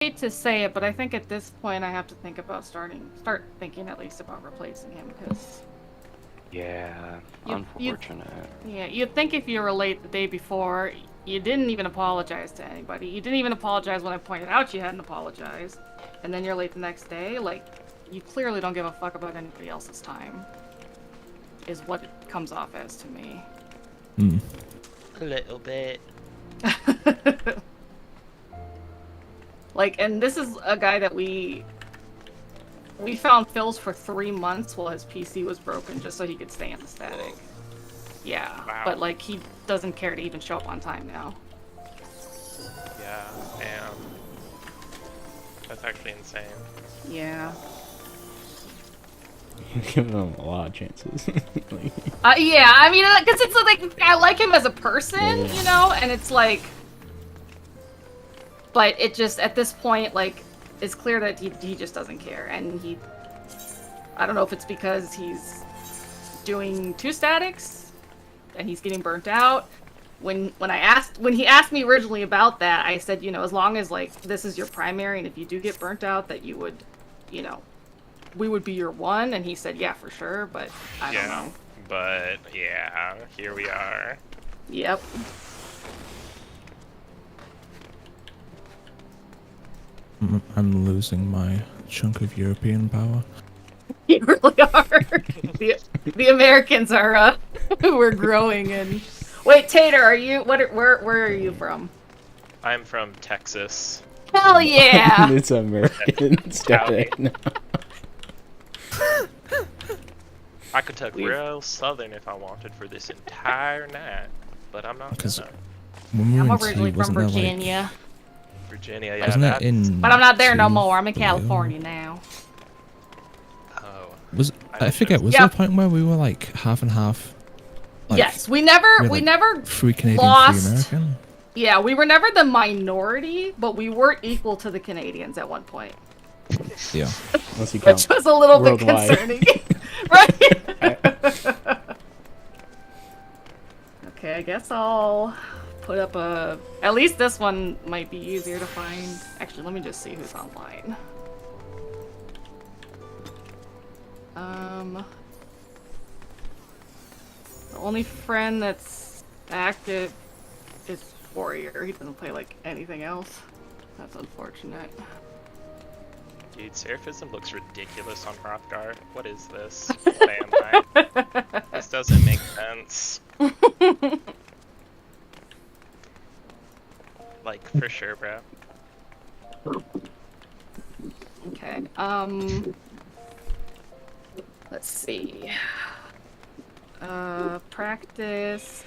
hate to say it, but I think at this point I have to think about start thinking at least about replacing him, because Yeah, unfortunate. yeah, you'd think if you were late the day before, you didn't even apologize to anybody. You didn't even apologize when I pointed out you hadn't apologized, and then you're late the next day. Like, you clearly don't give a fuck about anybody else's time, is what it comes off as to me. A little bit. Like, and this is a guy that we found fills for 3 months while his PC was broken just so he could stay in the static. Yeah, Wow. but like he doesn't care to even show up on time now. Yeah, damn. That's actually insane. Yeah. Giving him a lot of chances. Like, Yeah, I mean, because it's like, I like him as a person, you know, and it's like, but it just, at this point, like, it's clear that he just doesn't care, and I don't know if it's because he's doing 2 statics, and he's getting burnt out. When he asked me originally about that, I said, you know, as long as, like, this is your primary, and if you do get burnt out, that you would, you know, we would be your one, and he said, yeah, for sure, but I don't know. But, yeah, here we are. Yep. I'm losing my chunk of European power. You really are. The Americans are, we're growing, and... Wait, Tater, are you, where are you from? I'm from Texas. Hell yeah! it's American static now. I could talk real southern if I wanted for this entire night, but I'm not Because gonna. when we I'm were in originally sea, from wasn't there, Virginia. Virginia, yeah, wasn't it that's... in? But I'm not there no sea more, I'm in below? California now. Oh. I forget. Was there a point where we were like half and half? Like, Yes, we never free Canadian, lost. free American. Yeah, we were never the minority, but we were equal to the Canadians at one point. Yeah. Unless you count Which was a little bit worldwide. concerning. Right? Okay, I guess I'll put up a... At least this one might be easier to find. Actually, let me just see who's online. The only friend that's active is Warrior. He doesn't play, like, anything else. That's unfortunate. Dude, Seraphism looks ridiculous on Hrothgar. What is this? What am I? This doesn't make sense. Like, for sure, bro. Okay, let's see. Practice.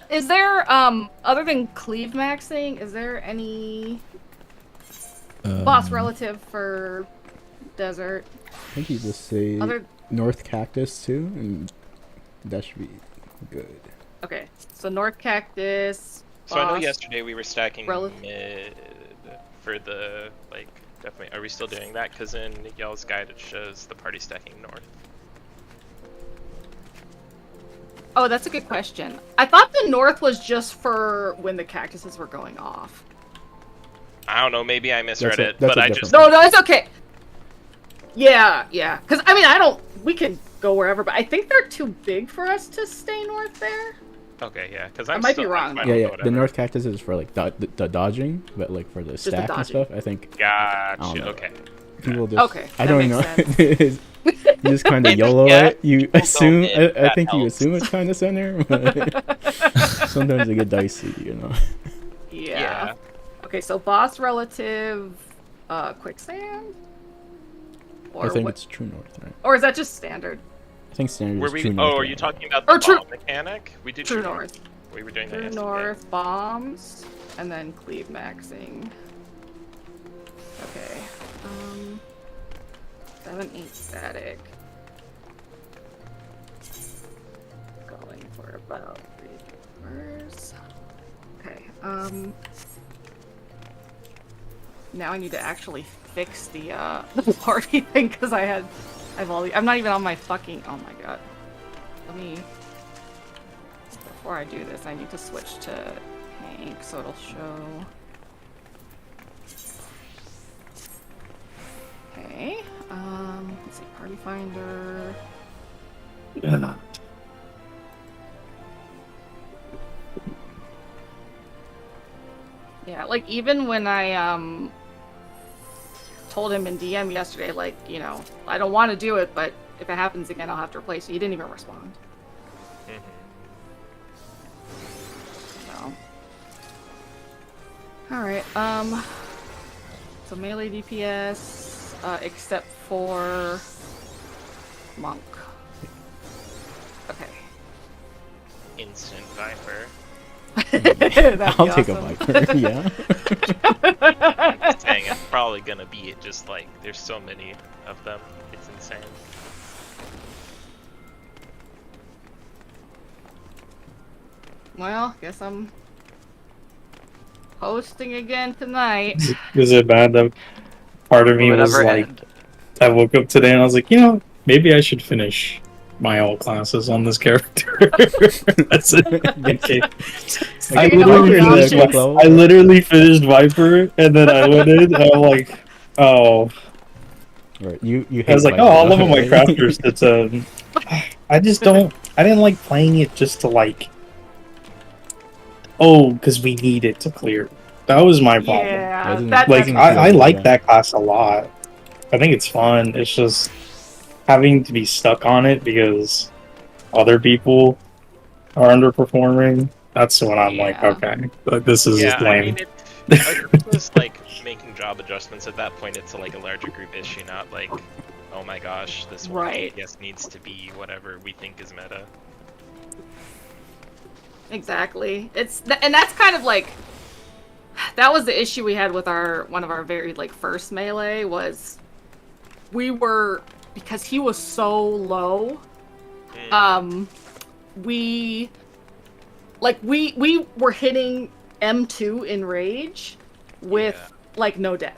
Is there, other than cleave maxing, is there any boss relative for desert? I think you just say North Cactus too, and that should be good. Okay, so North Cactus. So I know boss, yesterday we were stacking mid for the, like, definitely. Are we still doing that? Because in y'all's guide it shows the party stacking north. Oh, that's a good question. I thought the north was just for when the cactuses were going off. I don't know, maybe I misread That's it, but I different just... No, it's okay. Yeah. Because, I mean, we can go wherever, but I think they're too big for us to stay north there. Okay, yeah, because I I'm might still, be wrong, I'm though. fine Yeah, with yeah. The whatever. North Cactus is for like the dodging, but like for the the stack and dodging. stuff, I think Gotcha, know. okay. people just Okay, I that don't makes know. sense. You just kind of YOLO Yeah, it. You people go assume. mid, I that think you helps. assume it's kind of center, but sometimes they get dicey, you know. Yeah. Okay, so boss relative, quicksand? Or I think what? it's True North, right? Or is that just standard? I think standard Were is we... True North. Oh, are right? you talking about Or the True- bomb mechanic? We did True North. We were doing that True yesterday. North, bombs, and then cleave maxing. Okay. 7-8 static. Going for about 3 hours. Okay, now I need to actually fix the the party thing because I'm not even on my fucking, oh my god. Let me, before I do this, I need to switch to Hank so it'll show. finder. Yeah. Yeah, like even when I told him in DM yesterday, like, you know, I don't want to do it, but if it happens again, I'll have to replace you. He didn't even respond. So. Alright, so melee DPS, except for Monk. Okay. Instant Viper. I'll take a Viper, yeah. I'm saying it's probably gonna be just like, there's so many of them. It's insane. Well, guess I'm hosting again tonight. Is it bad that part of me Will it was ever like, end? I woke up today and I was like, you know, maybe I should finish my all classes on this character. That's it. Okay. I You know, I literally finished Viper and then I went in and I'm like, oh. Right, you I was like, Viper, oh, I'll level my right? crafters. It's I just don't. I didn't like playing it just to like. Oh, because we need it to clear. That was my problem. Yeah, Isn't- that, Like that's I like yeah. that class a lot. I think it's fun. It's just having to be stuck on it because other people are underperforming. That's when I'm like, Yeah. okay, but this is Yeah, I lame. mean, it was like making job adjustments at that point. It's like a larger group issue, not like, oh my gosh, this one Right. yes needs to be whatever we think is meta. Exactly. And that's kind of like, that was the issue we had with one of our very like first melee was we were, because he was so low, we were hitting M2 in rage with like no death.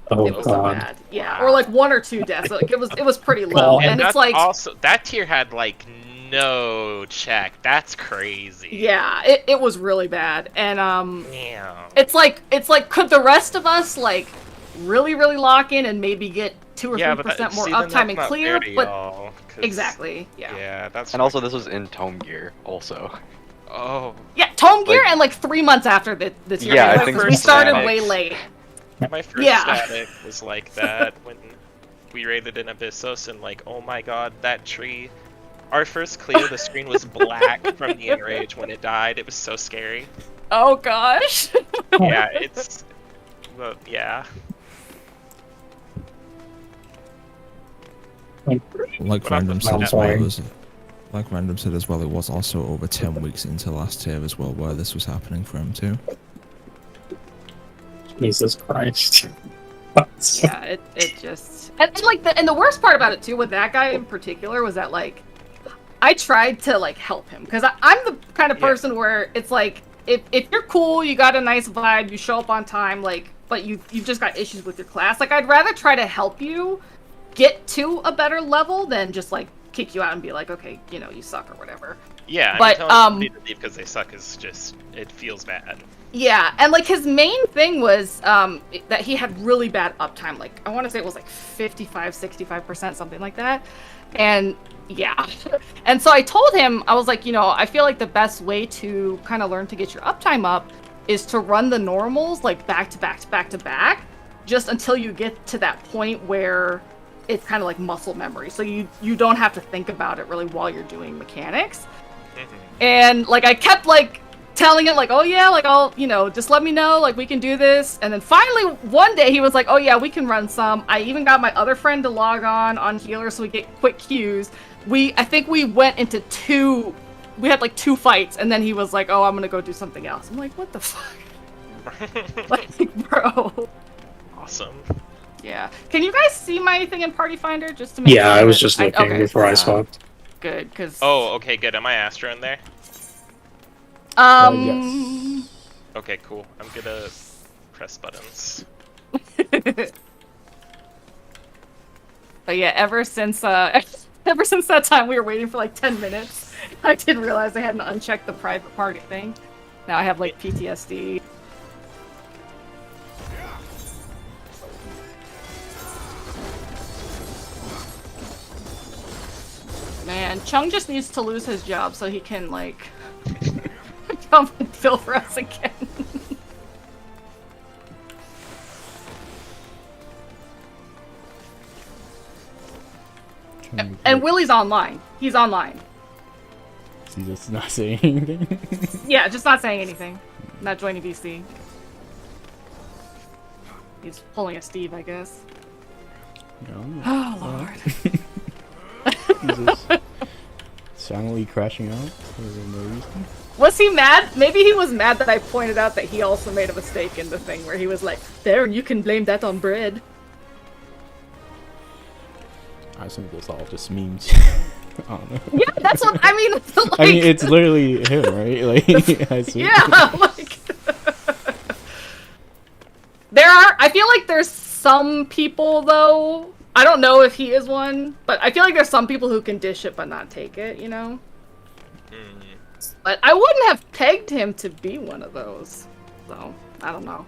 Oh It was so god. bad. Yeah, or like 1 or 2 deaths. Like it was pretty low, God. and that's it's like also that tier had like no check. That's crazy. yeah, it was really bad, and Damn. it's like could the rest of us like really lock in and maybe get 2 or 3% more uptime and clear? But exactly, yeah. Yeah, that's. And also, this was in Tome Gear, also. Oh. Yeah, Tome Gear Like- and like 3 months after this year. Yeah, I anyway, think 'cause we first started static. way late. My first Yeah. static was like that when we raided in Abyssos, and like, oh my god, that tree. Our first clear, the screen was black from the enrage when it died. It was so scary. Oh gosh. Yeah, it's. Well, yeah. Like What Random happened said to as that well, line? like Random said as well, it was also over 10 weeks into last tier as well, where this was happening for him too. Jesus Christ. Yeah, it just and like the worst part about it too with that guy in particular was that like I tried to like help him because I'm the kind of Yeah. person where it's like if you're cool, you got a nice vibe, you show up on time, like but you've just got issues with your class. Like I'd rather try to help you get to a better level than just like kick you out and be like, okay, you know, you suck or whatever. Yeah, I But, mean, telling somebody to leave because they suck is just, it feels bad. Yeah, and like his main thing was that he had really bad uptime. Like I want to say it was like 55-65%, something like that. And yeah, and so I told him, I was like, you know, I feel like the best way to kind of learn to get your uptime up is to run the normals like back to back to back to back, just until you get to that point where it's kind of like muscle memory. So you don't have to think about it really while you're doing mechanics. And like I kept like telling it like, oh yeah, like I'll, you know, just let me know, like we can do this. And then finally one day he was like, oh yeah, we can run some. I even got my other friend to log on healer so we get quick queues. I think we went into we had like 2 fights and then he was like, oh, I'm gonna go do something else. I'm like, what the fuck? Like, bro. Awesome. Yeah. Can you guys see my thing in Party Finder just to make Yeah, sure I was that- just looking okay, before I swapped. Good, because Oh, okay, good. Am I Astro in there? Yes. Okay, cool. I'm gonna press buttons. But yeah, ever since that time we were waiting for like 10 minutes, I didn't realize I hadn't unchecked the private party thing. Now I have like PTSD. man. Chung just needs to lose his job so he can, like, come and fill for us again. And Willie's online. He's online. He's just not saying anything. Yeah, just not saying anything. Not joining VC. He's pulling a Steve, I guess. No. Oh, Lord. He's just silently crashing out for no reason. Was he mad? Maybe he was mad that I pointed out that he also made a mistake in the thing where he was like, there, you can blame that on bread. I think it's all just memes. I don't know. Yeah, that's what I mean. Like, I mean, it's literally him, right? Like, I swear. yeah, like there are. I feel like there's some people though. I don't know if he is one, but I feel like there's some people who can dish it but not take it. You know. But I wouldn't have pegged him to be one of those. So I don't know.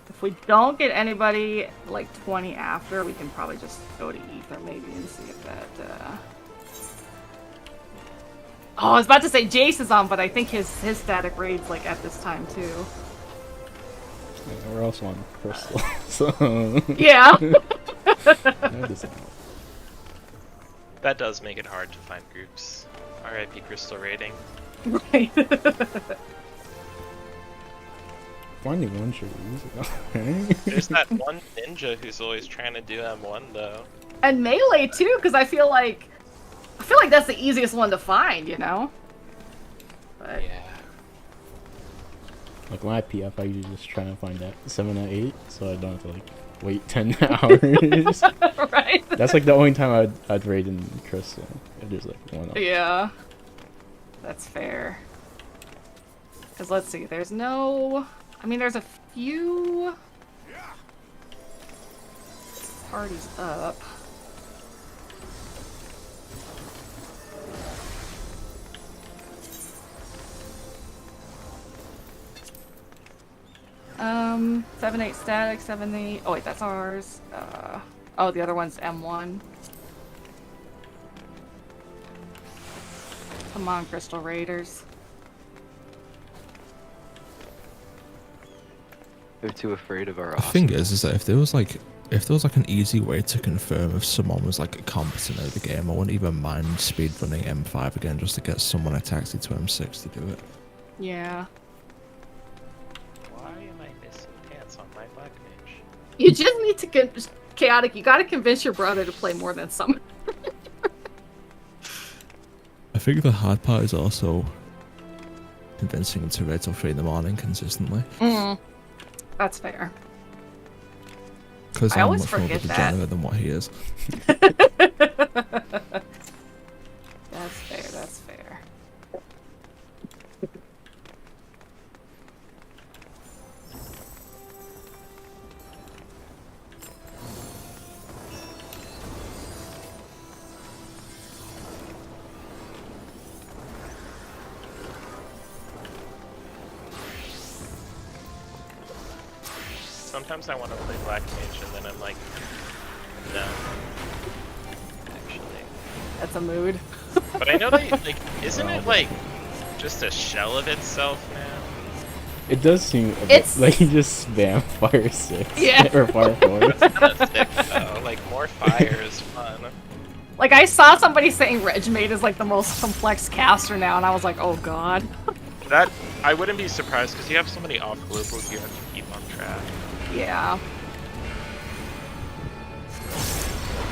If we don't get anybody like 20 after, we can probably just go to Ether maybe and see if that. Oh, I was about to say Jace is on, but I think his static raid's like at this time too. Yeah, we're also on Crystal, so Yeah. that doesn't help. That does make it hard to find groups. RIP Crystal rating. Right. Finding one should be easy. There's that one ninja who's always trying to do M1 though. And melee too, because I feel like that's the easiest one to find, you know. But Yeah. Like when I PF, I usually just try to find that 7 out of 8, so I don't have to like wait 10 hours. right. That's like the only time I'd raid in Crystal. If there's like one up. Yeah. That's fair. Because let's see, there's no. I mean, there's a few parties up. Um, 7-8 static, 7-8. Oh wait, that's ours. Oh, the other one's M1. Come on, Crystal Raiders. They're too afraid of our The awesome. thing is that if there was like an easy way to confirm if someone was like competent at the game, I wouldn't even mind speedrunning M5 again just to get someone a taxi to M6 to do it. Yeah. Why am I missing pants on my black mage? You just need to chaotic. You gotta convince your brother to play more than some. I think the hard part is also convincing him to raid till 3 in the morning consistently. That's fair. Because I I'm always much more of a forget that. degenerate than what he is. That's fair. That's fair. Sometimes I want to play black mage and then I'm like, no. Actually. That's a mood. But I know that, like, isn't it like just a shell of itself now? It does seem a It's- bit like you just spam fire 6 Yeah. or fire 4. Kind of sick though. Like more fire is fun. Like I saw somebody saying Regmate is like the most complex caster now, and I was like, oh god. That I wouldn't be surprised because you have so many off globals you have to keep on track. Yeah.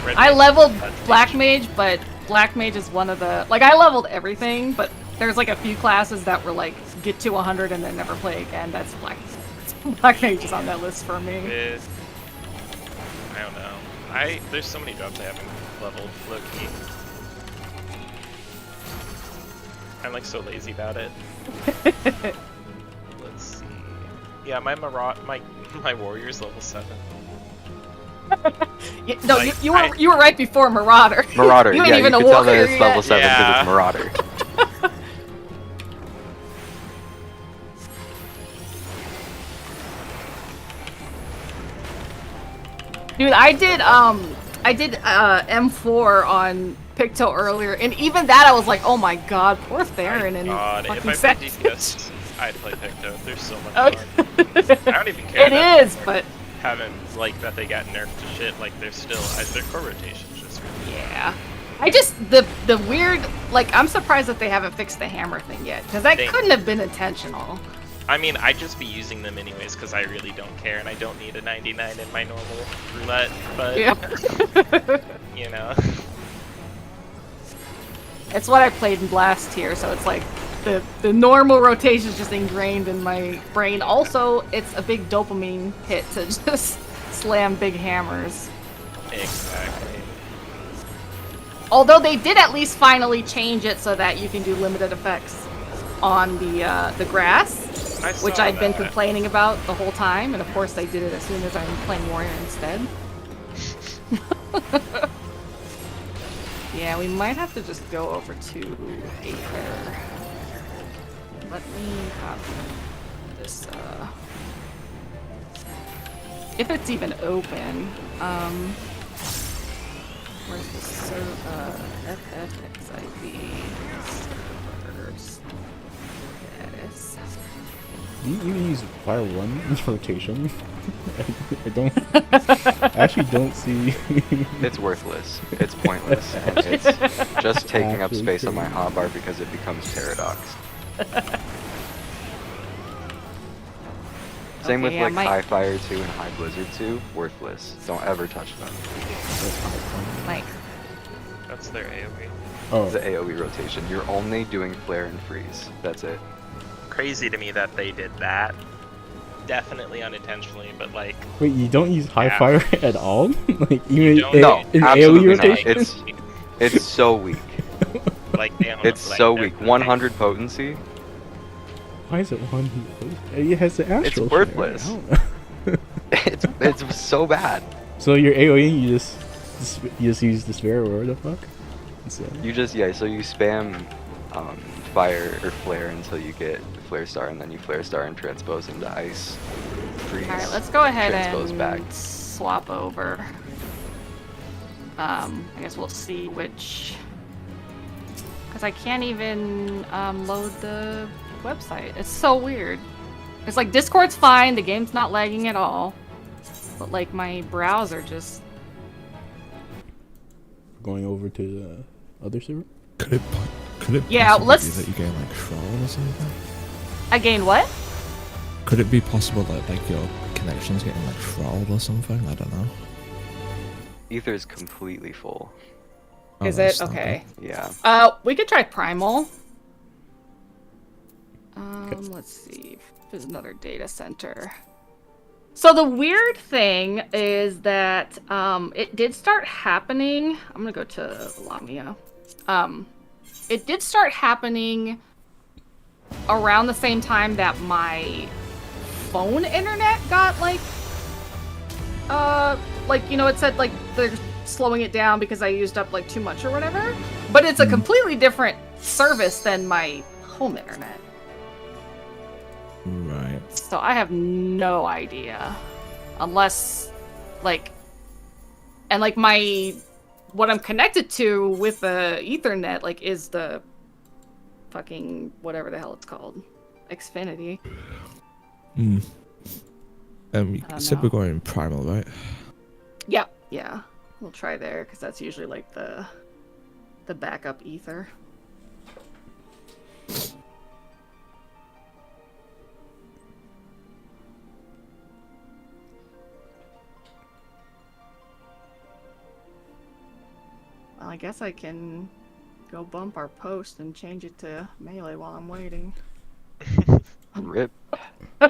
Red I Mage- leveled that's Black dangerous. Mage, but Black Mage is one of the like I leveled everything, but there's like a few classes that were like get to 100 and then never play again. That's Black Mage is on that list for me. I don't know. There's so many jobs I haven't leveled low key. I'm like so lazy about it. Let's see. Yeah, my warrior's level 7. No, Like, you were right before Marauder. Marauder, you ain't yeah, even you a can tell that warrior it's level yet. 7 because Yeah. it's Marauder. Dude, I did M4 on Picto earlier, and even that I was like, oh my god, poor Theron and God, if fucking I played Savage. DPS, I'd play Picto. They're so much Okay. fun. I don't even care. It that is, they but haven't like that they got nerfed to shit. Like they're still their core rotation's just really yeah. I just the weird, like, I'm surprised that they haven't fixed the hammer thing yet, because that They- couldn't have been intentional. I mean, I'd just be using them anyways because I really don't care and I don't need a 99 in my normal roulette. But Yeah. you know, It's what I played in Blast here, so it's like the normal rotation is just ingrained in my brain. Also, it's a big dopamine hit to just slam big hammers. exactly. Although they did at least finally change it so that you can do limited effects on the grass, I which saw I'd been that. complaining about the whole time, and of course they did it as soon as I'm playing Warrior instead. Yeah, we might have to just go over to Aether. Let me copy this, if it's even open. Where's the FFXIV servers? Yes. Do you even use Fire 1 rotation? I actually don't see. It's worthless. It's pointless. And it's just taking up space on my hotbar because it becomes paradox. Same with Okay, yeah, like my- High Fire 2 and High Blizzard 2. Worthless. Don't ever touch them. Like, That's their AoE. Oh, The AoE rotation. You're only doing flare and freeze. That's it. Crazy to me that they did that. Definitely unintentionally, but like wait, you don't use High Yeah. Fire at all? Like even don't- No, in absolutely AoE not. rotation? It's so weak. like they don't It's like, so they're- weak. 100 potency. Why is it one? It has the astral. share. worthless. I don't know. It's so bad. So your AoE, you just use Despair or what the fuck? So, You just so you spam fire or flare until you get flare star, and then you flare star and transpose into ice. Freeze. alright, let's go ahead transpose and back. swap over. I guess we'll see which... Because I can't even load the website. It's so weird. It's like Discord's fine, the game's not lagging at all. But like my browser just... going over to the other server. Could it Yeah, possibly let's- be that you gain like Thrall or something? Again, what? Could it be possible that like your connection's getting like Thrall or something? I don't know. Ether is completely full. Oh, Is that's it? not Okay. Yeah. We could try Primal. Let's see. There's another data center. So the weird thing is that it did start happening. I'm gonna go to Lamia. It did start happening around the same time that my phone internet got like you know, it said like they're slowing it down because I used up like too much or whatever. But it's a completely different service than my home internet. Right. So I have no idea. Unless, like, and like what I'm connected to with the Ethernet, like, is the fucking whatever the hell it's called. Xfinity. You don't said know. we're going Primal, right? Yep, yeah. We'll try there, because that's usually like the backup ether. Well, I guess I can go bump our post and change it to melee while I'm waiting. Rip.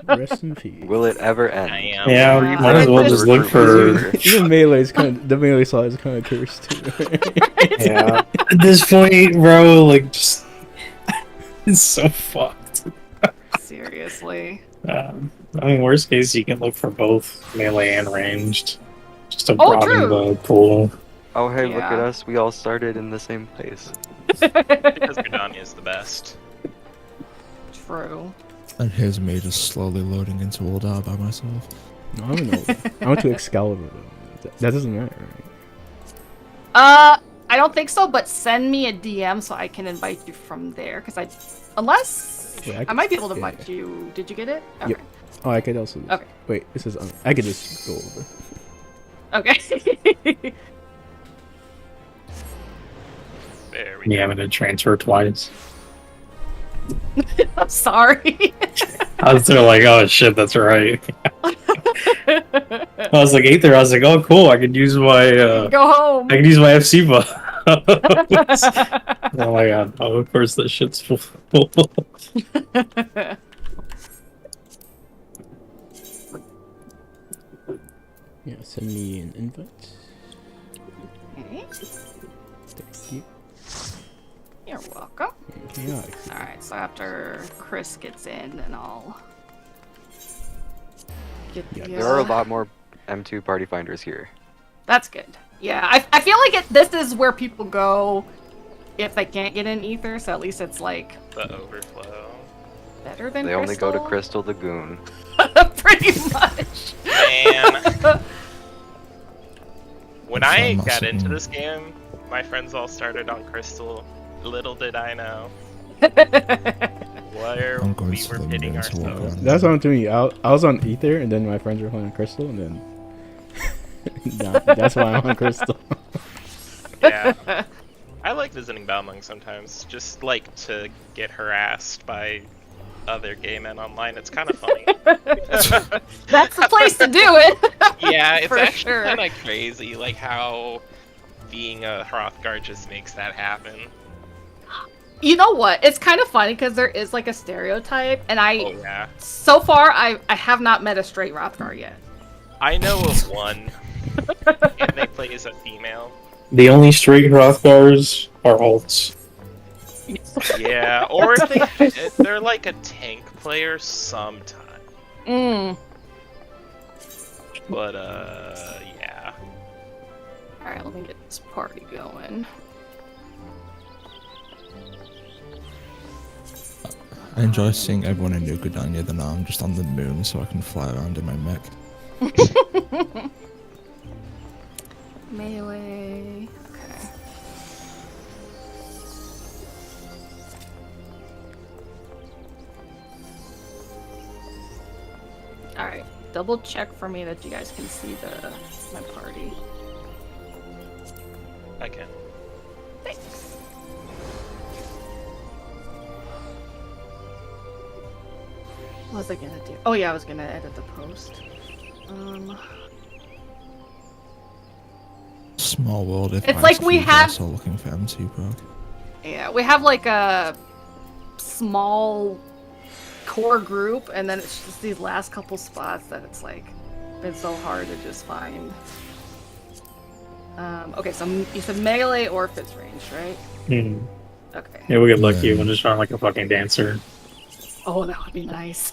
Rest in peace. Will it ever end? I am. Yeah, Yeah. might as well just look for. Even melee is the melee slot is kind of cursed too. Yeah. At this point, bro, like, just. It's so fucked. Seriously. I mean, worst case, you can look for both melee and ranged. Just to Oh, broaden true. the pool. Oh hey, look at Yeah. us. We all started in the same place. Because Gridania is the best. True. And here's me just slowly loading into Uldar by myself. No, I don't know. I went to Excalibur though. That doesn't matter, right? I don't think so, but send me a DM so I can invite you from there. Unless Wait, I might be able to yeah, invite you. Did you get it? Okay. Yep. Oh, I could also. Okay. Wait, this is. I could just go over. Okay. There we Yeah, I'm go. gonna transfer twice. I'm sorry. I was there like, oh shit, that's right. I was like, Aether. I was like, oh cool, I could use my Go home. I can use my FC buff. Oh my god! Oh, of course, this shit's full. Yeah, send me an invite. Okay. Thank you. You're welcome. Okay, yeah. Alright, so after Chris gets in, then I'll get the, There are a lot more M2 party finders here. That's good. Yeah, I feel like this is where people go if they can't get in Ether, so at least it's like The overflow. better than They only go to Crystal. Crystal Lagoon. Pretty much. Man. When It's I not got into something- this game, my friends all started on Crystal. Little did I know where I'm going we to were the pitting moon to walk ourselves. around. That's what I'm doing. I was on Ether, and then my friends were playing Crystal, and then. Nah, that's why I'm on Crystal. Yeah. I like visiting Balmung sometimes, just like to get harassed by other gay men online. It's kind of funny. That's the place to do it. Yeah, it's For actually sure. kind of crazy, like how being a Hrothgar just makes that happen. You know what? It's kind of funny because there is like a stereotype, and Oh yeah, so far I have not met a straight Rothgar yet. I know of one, and they play as a female. The only straight Hrothgars are alts. Yeah, or they're like a tank player sometimes. Mm. But yeah. All right, let me get this party going. I enjoy seeing everyone in New Gdannia, then I'm just on the moon so I can fly around in my mech. Melee. Okay. All right. Double check for me that you guys can see my party. I can. Thanks. What was I gonna do? Oh yeah, I was gonna edit the post. Small world if It's like we have- also looking for M2 Prog. Yeah, we have like a small core group, and then it's just these last couple spots that it's like been so hard to just find. Okay, so you said melee or fits range, right? Hmm. Okay. Yeah, we get lucky. Yeah. We'll just run like a fucking dancer. Oh, that would be nice.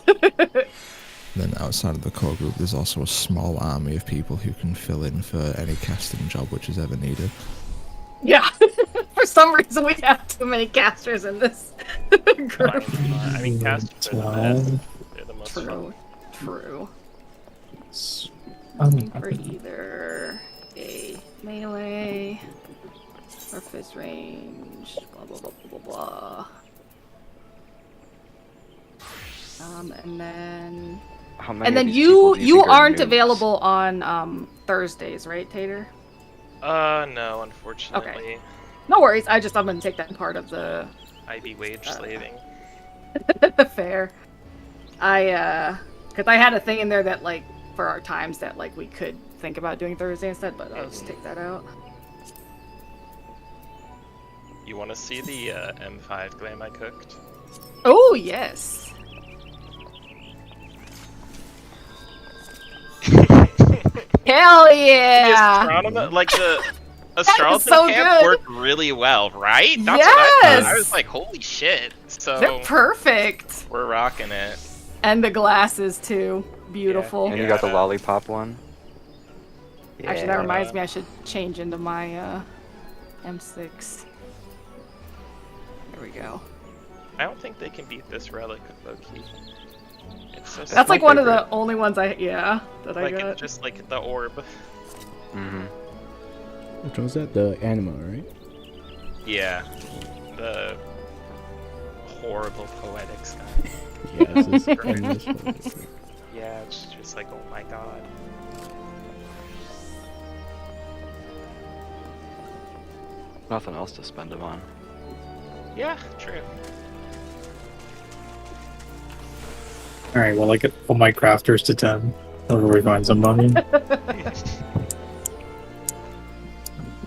Then outside of the core group, there's also a small army of people who can fill in for any casting job which is ever needed. Yeah. For some reason, we have too many casters in this group. I mean, casters are the best. They're the most fun. True. Um, Looking for either a melee or fist range, blah blah blah blah blah. And then How many of these you people do think are aren't noobs? available on Thursdays, right, Tater? No, unfortunately. No worries. I'm gonna take that part of the I be wage slaving. fair. Because I had a thing in there that like for our times that like we could think about doing Thursday instead, but I'll just take that out. You want to see the M5 glam I cooked? Oh yes. Hell The yeah! astronomer, like the astrology so camp good. worked really well, right? That's what I Yes! thought. I was like, holy shit. So They're perfect. we're rocking it. And the glasses too. Beautiful. And you got the Yeah. lollipop one? Actually, that Yeah. reminds me I should change into my M6. There we go. I don't think they can beat this relic low key. It's so That's like my one of the favorite. only ones I like got. it's just like the orb. Mm-hmm. Which one was that? The Anima, right? Yeah, the horrible poetic stuff. Yeah, it's just English. Yeah, it's just like, oh my god. Nothing else to spend them on. Yeah, true. Alright, well, I get all my crafters to 10. Whenever we find some money.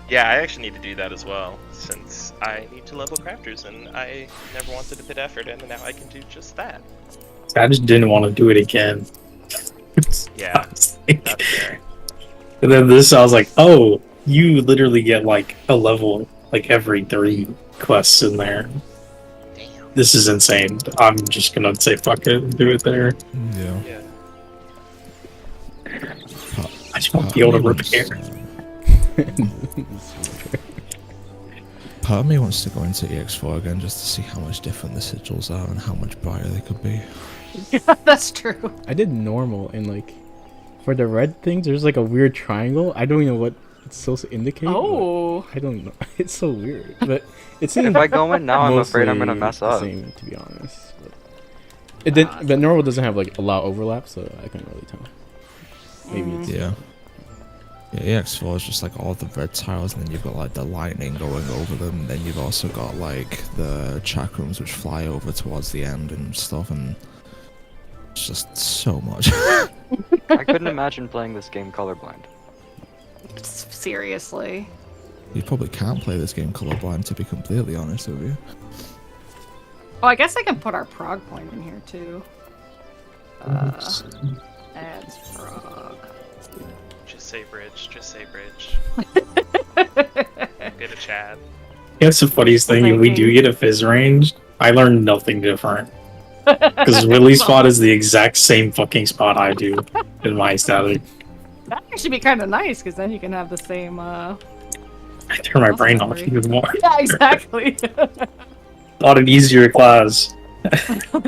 Yeah, I actually need to do that as well, since I need to level crafters, and I never wanted to put effort in, and now I can do just that. I just didn't want to do it again. Yeah, that's fair. And then this, I was like, oh, you literally get like a level like every 3 quests in there. Damn. This is insane. I'm just gonna say fuck it and do it there. Yeah. Yeah. I just want to be able to repair. Part of me wants to go into EX4 again just to see how much different the sigils are and how much brighter they could be. That's true. I did normal and like for the red things there's like a weird triangle. I don't even know what it's supposed to indicate. Oh. I don't know. It's so weird. But it's If I go in now, I'm afraid I'm gonna mess up. Same, to be honest. But it did, but normal doesn't have like a lot of overlap, so I can't really tell. Maybe it's Yeah. Yeah, EX4 is just like all the red tiles, and then you've got like the lightning going over them, and then you've also got like the chakrams which fly over towards the end and stuff, and it's just so much. I couldn't imagine playing this game colorblind. Seriously. You probably can't play this game colorblind, to be completely honest with you. Oh, I guess I can put our prog point in here too. Adds prog. Just say bridge, just say bridge. Get a Chad. That's the funniest thing. If we do get a fizz range, I learned nothing different. Because Willie's spot is the exact same fucking spot I do in my static. That'd actually be kind of nice, because then you can have the same, I turn my brain off even more. Yeah, exactly. Not an easier class.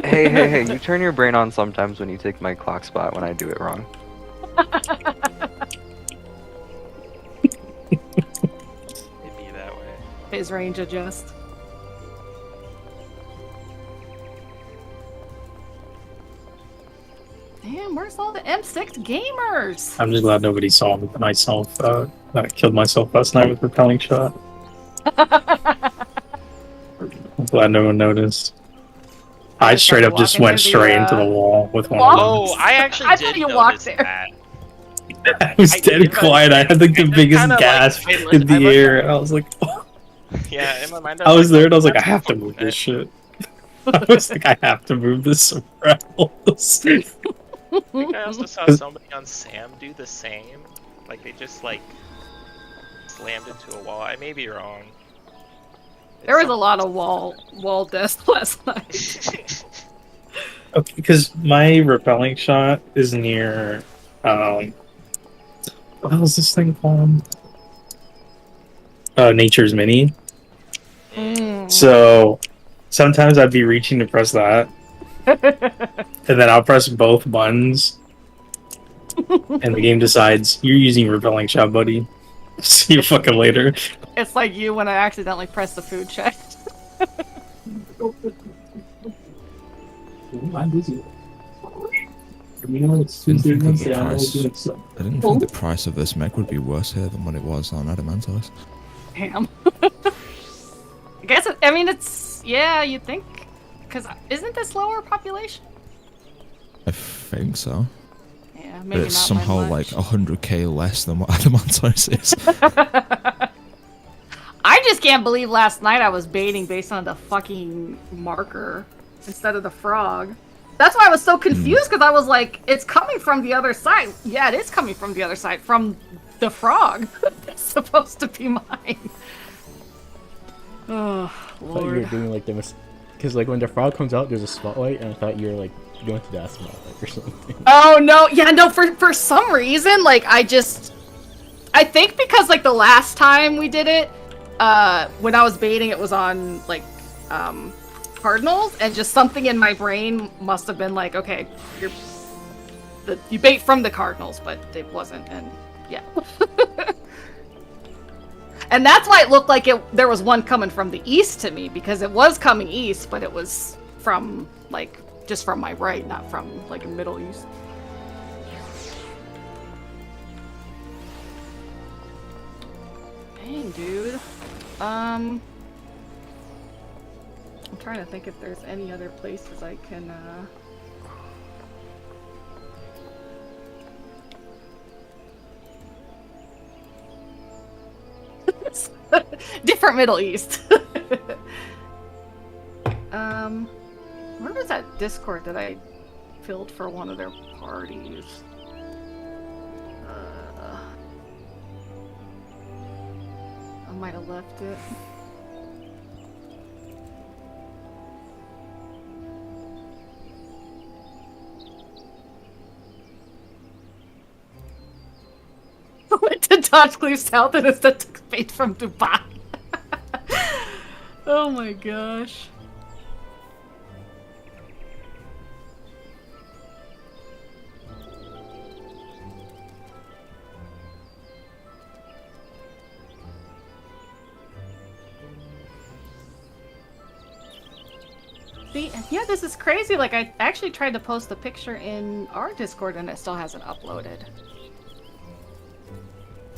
Hey, you turn your brain on sometimes when you take my clock spot when I do it wrong. It'd be that way. His range adjust. Damn, where's all the M6 gamers? I'm just glad nobody saw myself, that I killed myself last night with repelling shot. I'm glad no one noticed. I straight up just went straight into the wall with one of Oh, them. I actually I did thought you notice walked there. that. I was I dead did, quiet. I had like the I just biggest kinda, like, gasp I in looked- the I looked air. at- And I was like, oh. Yeah, in my mind, I was there and I was like, I that's have to move this shit. I was like, I have to move this somewhere else. I think I also saw somebody on Sam do the same. Like they just like slammed into a wall. I may be wrong. There was a lot of wall deaths last night. Okay, because my repelling shot is near, what was this thing called? Nature's Mini. So sometimes I'd be reaching to press that, and then I'll press both buttons, and the game decides you're using repelling shot, buddy. See you fucking later. It's like you when I accidentally press the food check. I'm busy. I didn't think the price of this mech would be worse here than what it was on Adamantos. Damn. I guess, I mean, it's, yeah, you'd think, because isn't this lower population? I think so. Yeah, But maybe it's not somehow by like much. 100k less than what Adamantos is. I just can't believe last night I was baiting based on the fucking marker instead of the frog. That's why I was so confused, because I was like, it's coming from the other side. Yeah, it is coming from the other side, from the frog. It's supposed to be mine. Oh, I thought you were Lord. doing like the because like when the frog comes out, there's a spotlight, and I thought you were like going to that spotlight or something. Oh, no. Yeah, no, for some reason, like, I think because, like, the last time we did it, when I was baiting, it was on, like, cardinals, and just something in my brain must have been like, okay, you bait from the cardinals, but it wasn't, and yeah. And that's why it looked like there was one coming from the east to me, because it was coming east, but it was from, like, just from my right, not from, like, a middle east. Dang, dude. I'm trying to think if there's any other places I can, different Middle East. Where was that Discord that I filled for one of their parties? I might have left it. Went to Dodge Cleave South and instead took fate from Dubai. Oh my gosh. See, yeah, this is crazy. Like, I actually tried to post the picture in our Discord and it still hasn't uploaded.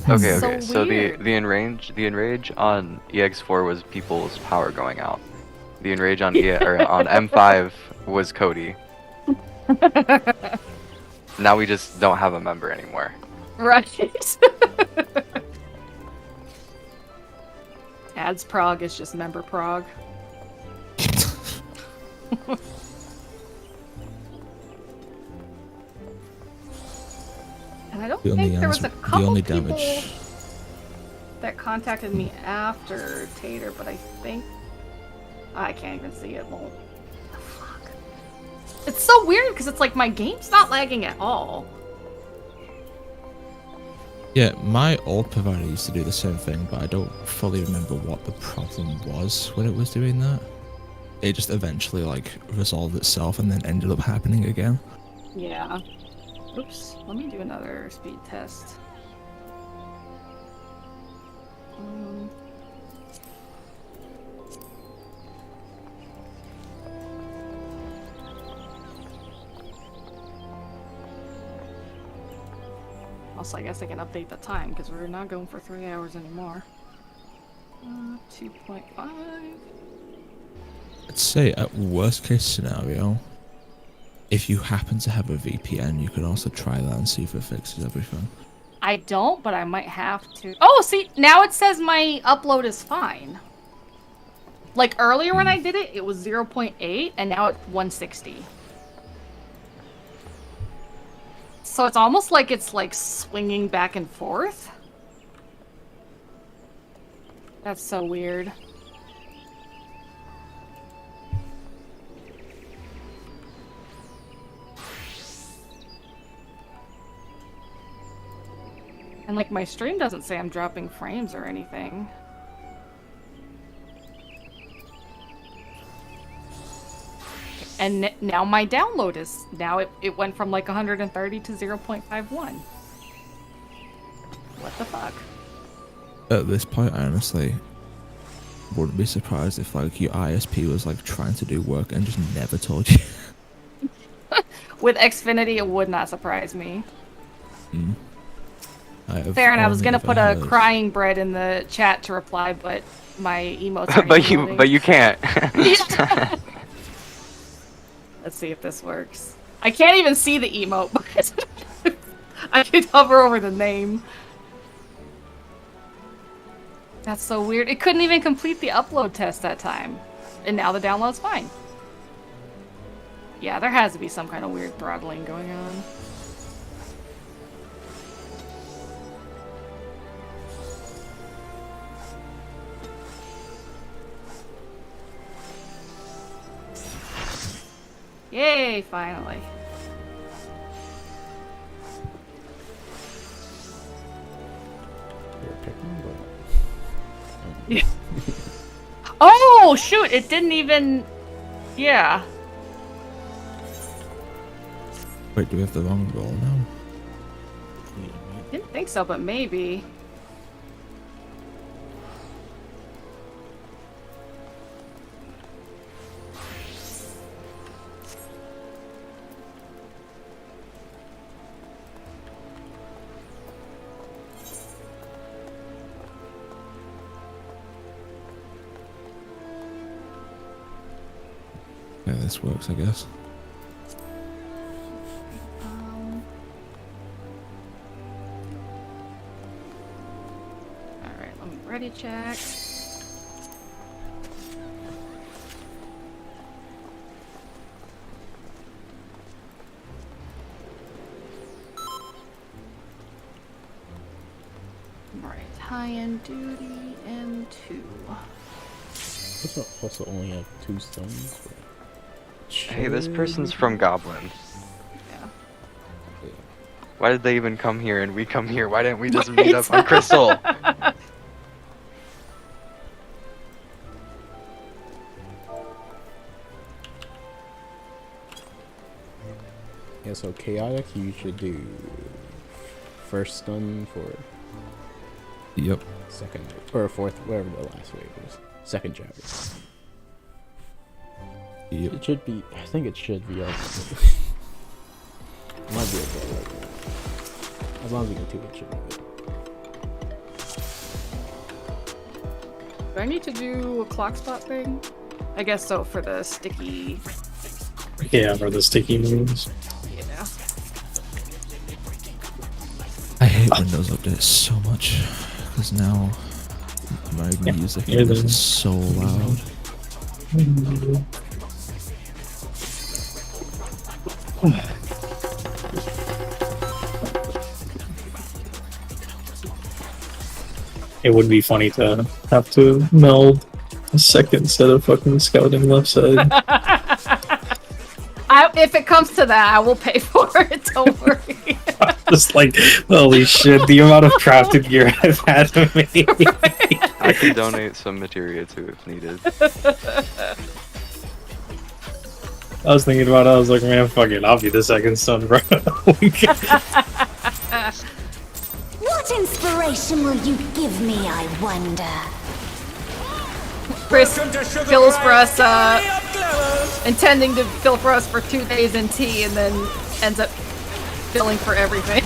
Okay, so okay. So weird. the enrage on EX4 was people's power going out. The enrage on on M5 was Cody. Now we just don't have a member anymore. Right. Ads Prog is just member Prog. And I don't think there was a couple people that contacted me after Tater, but I think I can't even see it. Won't. Fuck. It's so weird because it's like my game's not lagging at all. Yeah, my old provider used to do the same thing, but I don't fully remember what the problem was when it was doing that. It just eventually like resolved itself and then ended up happening again. Yeah. Oops. Let me do another speed test. Also, I guess I can update the time because we're not going for 3 hours anymore. 2.5. I'd say at worst case scenario, if you happen to have a VPN, you could also try that and see if it fixes everything. I don't, but I might have to. Oh, see, now it says my upload is fine. Like earlier when I did it, it was 0.8, and now it's 160. So it's almost like it's like swinging back and forth. That's so weird. And like my stream doesn't say I'm dropping frames or anything. And now my download is, now it went from like 130 to 0.51. What the fuck? At this point, I honestly wouldn't be surprised if like your ISP was like trying to do work and just never told you. With Xfinity, it would not surprise me. Mm. Fair, and I was gonna put a heard. crying bread in the chat to reply, but my emotes are but you can't. Let's see if this works. I can't even see the emote, but I could hover over the name. That's so weird. It couldn't even complete the upload test that time. And now the download's fine. Yeah, there has to be some kind of weird throttling going on. Yay, finally. You're picking, but... Yeah. Oh, shoot, it didn't even... Yeah. Wait, do we have the wrong roll now? Didn't think so, but maybe. Yeah, this works, I guess. Alright, let me ready check. Alright, high-end duty M2. Also only have 2 stones. Hey, this person's from Goblin. Yeah. Why did they even come here and we come here? Why didn't we just meet up on Crystal? Yeah, so chaotic, you should do first stun for Yep. second or fourth, whatever the last wave is. Second jabber. Yep. It should be. I think it should be up. It might be okay right now. As long as we get to it, should be good. Do I need to do a clock spot thing? I guess so for the sticky. Yeah, for the sticky moves. Yeah. I hate Windows Update so much because now my music hear them. is so loud. It would be funny to have to meld a second set of fucking scouting left side. If it comes to that, I will pay for it. Don't worry. Just like, holy shit, the amount of crafted gear I've had to make. I can donate some materia too if needed. I was thinking about it, I was like, man, fuck it, I'll be the second son, bro. What inspiration will you give me, I wonder? Chris fills for us, intending to fill for us for 2 days in tea, and then ends up filling for everything.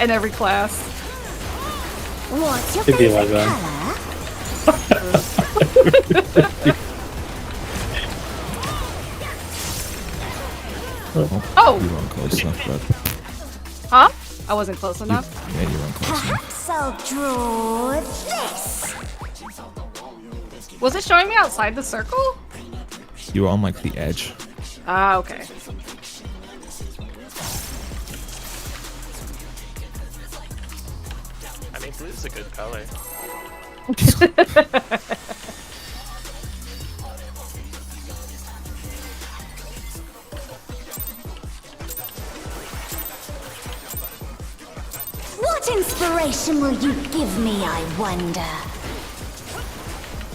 And every class. What's your Could be favorite like Oh! You weren't close enough, bud. Huh? I wasn't close enough. Yeah, you weren't close enough. Perhaps I'll draw this. Was it showing me outside the circle? You were on like the edge. Ah, okay. I mean, blue's a good color. What inspiration will you give me, I wonder?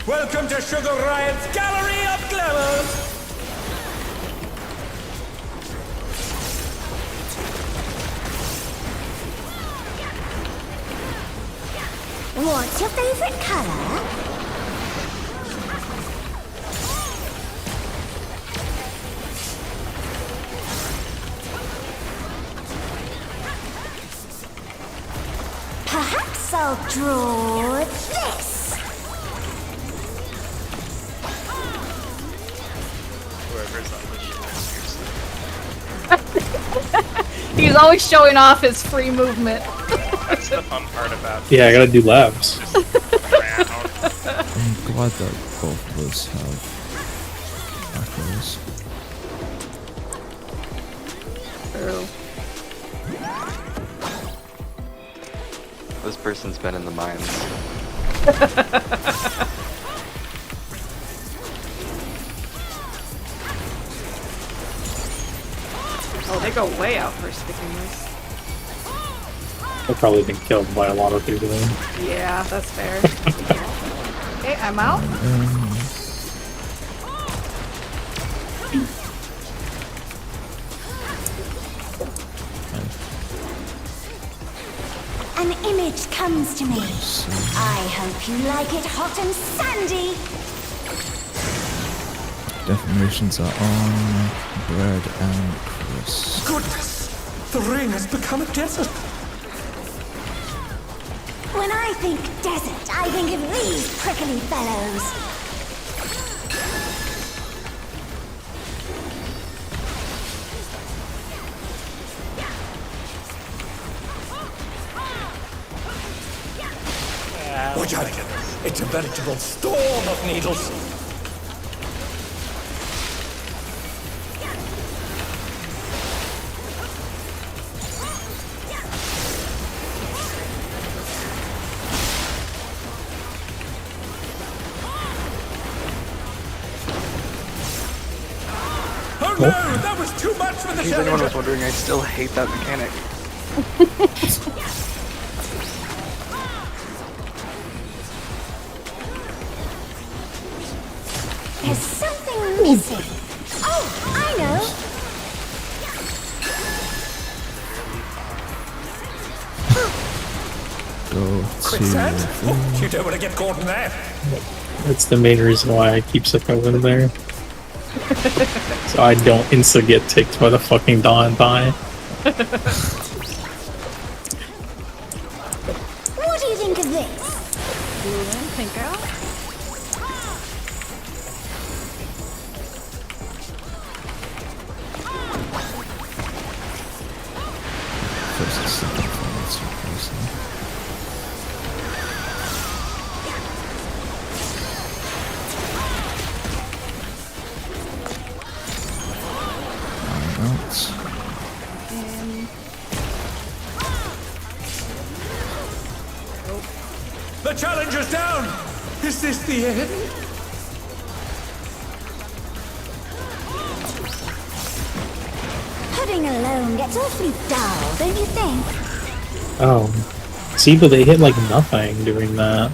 Welcome to Sugar Riot's Gallery of Glamour! What's your favorite color? Perhaps I'll draw this. Whoever's on the shit. He's always showing off his free movement. That's the fun part about Yeah, I gotta do laps. around. I'm glad that both of us have macros. True. This person's been in the mines. Oh, they go way out for sticking this. I've probably been killed by a lot of people. Yeah, that's fair. Okay, I'm out. An image comes to me. I hope you like it hot and sandy. Definitions are on bread and crisp. Goodness! The ring has become a desert! When I think desert, I think of these prickly fellows. Overcharged. It's a veritable storm of needles. Oh no, that was too much for the In case anyone was challenger. wondering, I still hate that mechanic. There's something missing. Oh, I know. Go Quicksand? to. Oh, you don't want to get caught in that. That's the main reason why I keep stuff in there. So I don't insta get ticked by the fucking dawn die. What do you think of this? Blue in, pink out. First and second one, it's replacing. Out. The challenger's down. Is this the end? Pudding alone gets awfully dull, don't you think? Oh. See, but they hit like nothing doing that.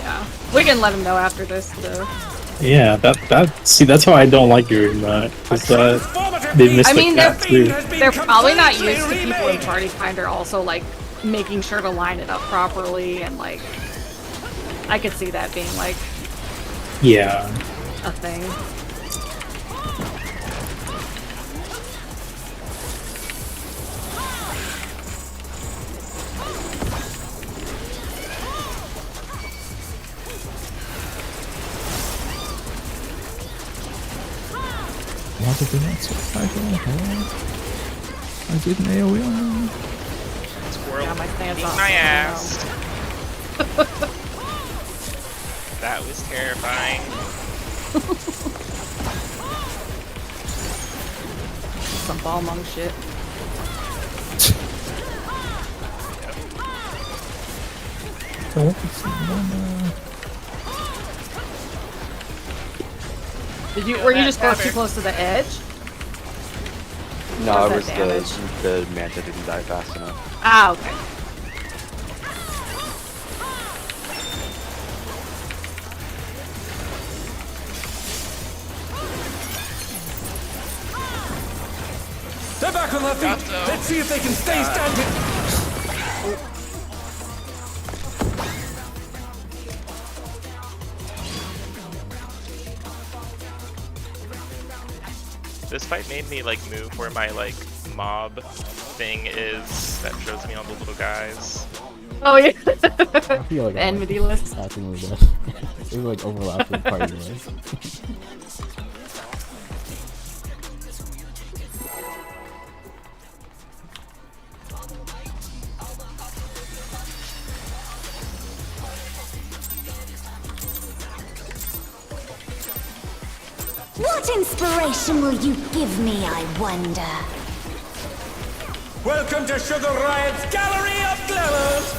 Yeah. We can let him know after this, though. Yeah, see, that's how I don't like doing that. Cause they missed I the mean, cap too. They're probably not used to people in Party Finder also, like, making sure to line it up properly, and, like, I could see that being, like, Yeah. a thing. Why did they not survive? I did an AoE on them. Squirrel Yeah, my stance beat off. my ass. That was terrifying. Some ball monk shit. Were you just close too close to the edge? No, Or it was was that damage? the manta didn't die fast enough. Ah, okay. They're back on their feet. Let's see if they can stay standing. This fight made me like move where my like mob thing is that shows me all the little guys. Oh, yeah. I feel like Enmity list. passing with that. It like overlaps with party list. What inspiration will you give me, I wonder? Welcome to Sugar Riot's Gallery of Glamours.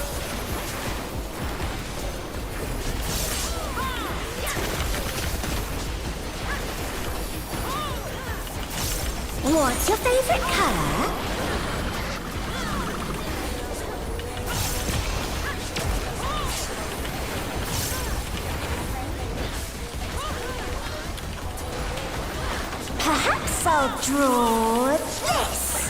What's your favorite color? Perhaps I'll draw this.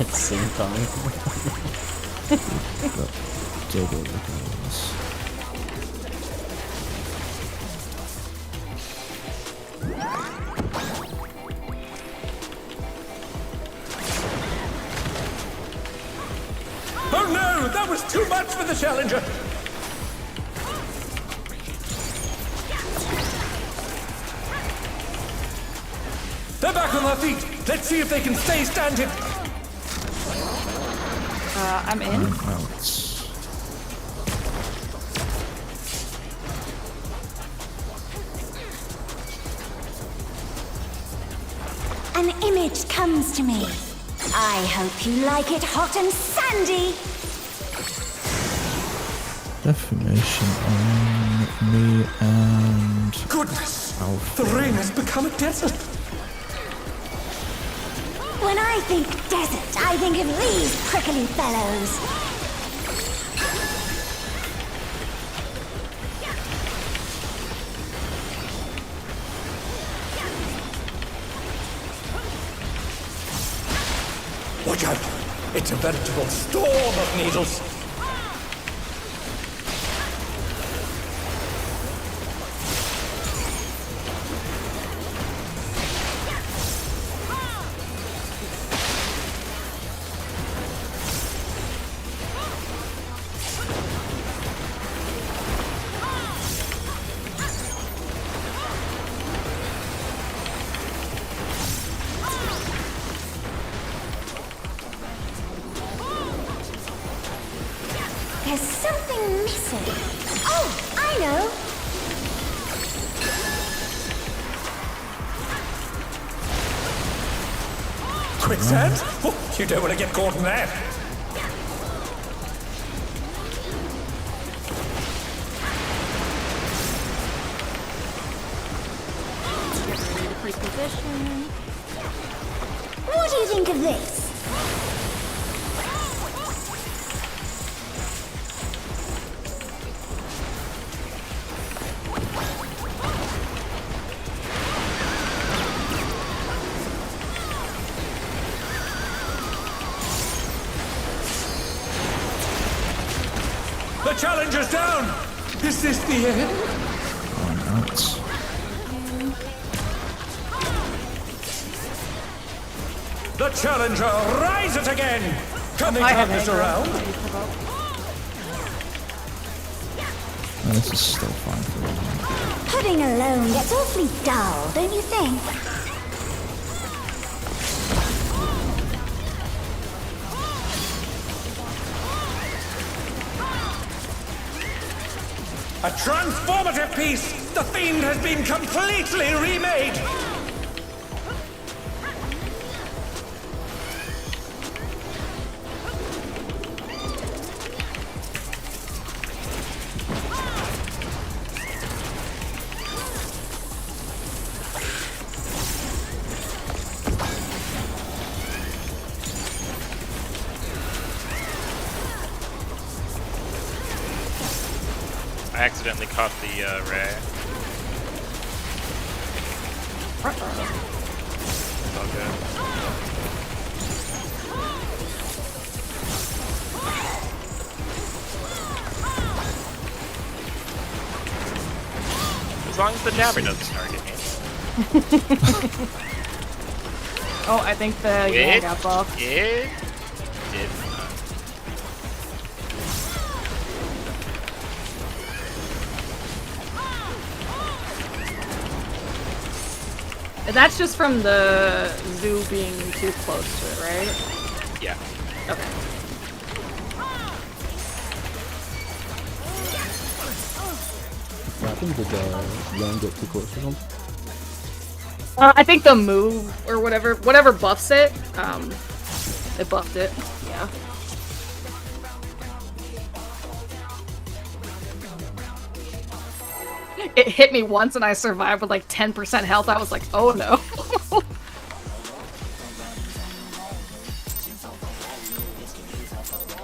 At the same time. Double regardless. Oh no, that was too much for the challenger. They're back on their feet. Let's see if they can stay standing. I'm in. I'm out. An image comes to me. I hope you like it hot and sandy. Deformation on me and Goodness, Alfred. the rain has become a desert. When I think desert, I think of these prickly fellows. Watch out. It's a veritable storm of needles. There's something missing. Oh, I know. Quicksand? Oh, you don't want to get caught in that. Reposition. What do you think of this? The challenger's down. Is this the end? I'm out. The challenger rises again. Can they I turn have this anger. around? Oh, this is still fine for me. Pudding alone gets awfully dull, don't you think? A transformative piece! The Fiend has been completely remade! I accidentally caught the ray. It's all good. As long as the jabber doesn't target me. Oh, I think the yeah It got buffed. did not. And that's just from the zoo being too close to it, right? Yeah. Okay. What happens if the land get too close to them? I think the move or whatever buffs it, it buffed it. Yeah. It hit me once and I survived with like 10% health. I was like, oh no.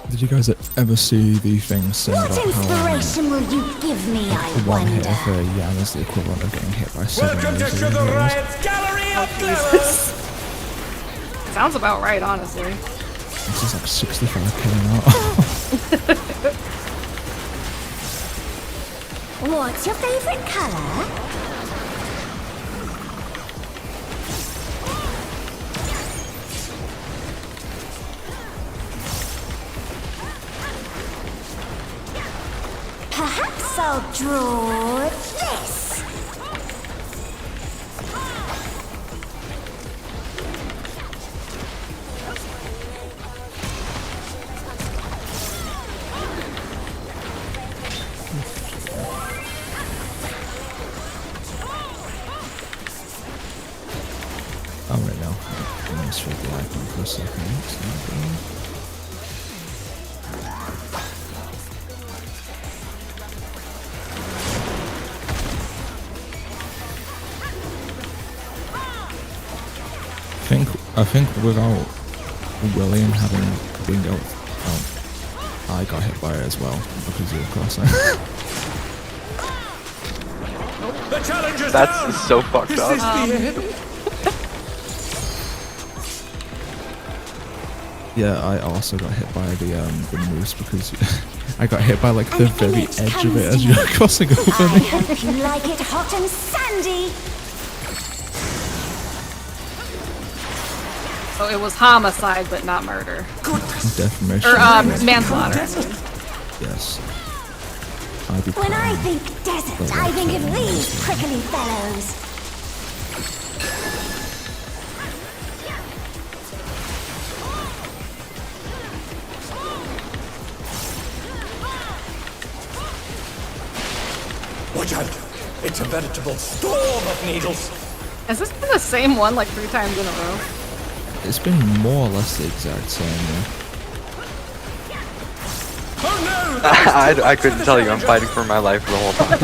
Did you guys ever see the thing saying What about how inspiration will you give me, I one hit wonder? for Yan is the equivalent of getting hit by 7 Welcome to lasers? Sugar Riot's Gallery of Jesus. Flowers! Sounds about right, honestly. This is like 65 killing out. What's your favorite color? Perhaps I'll draw this. Oh, right now. I'm gonna swap the icon for a second. I think without William having winged out, I got hit by it as well because you were crossing. The challenger's That's down. so fucked Is up. this the end? Yeah, I also got hit by the moose because I got hit by like the very edge of it as you were crossing over I me. hope you like it hot and sandy. So it was homicide, but not murder. Defamation. Or manslaughter. Yes. When I think desert, I think of these prickly fellows. Watch out! It's a veritable storm of needles. Has this been the same one like 3 times in a row? It's been more or less the exact same. Yeah. Oh no! I couldn't tell you. I'm fighting for my life the whole time.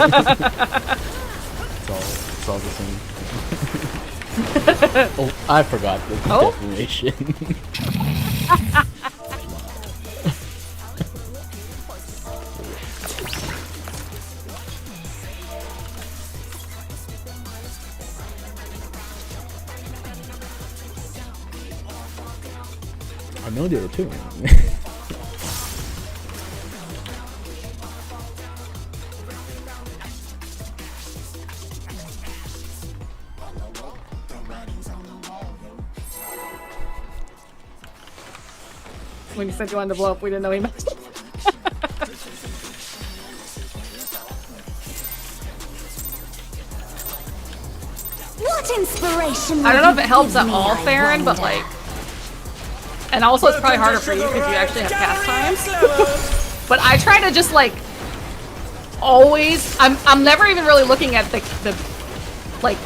It's all the same. Oh, I forgot the defamation. I know there too. When you said you wanted to blow up, we didn't know he meant. What inspiration? I don't know if it helps at at all, Theron, but like, and also it's probably harder for you because you actually have cast times. But I try to just like always. I'm never even really looking at the like.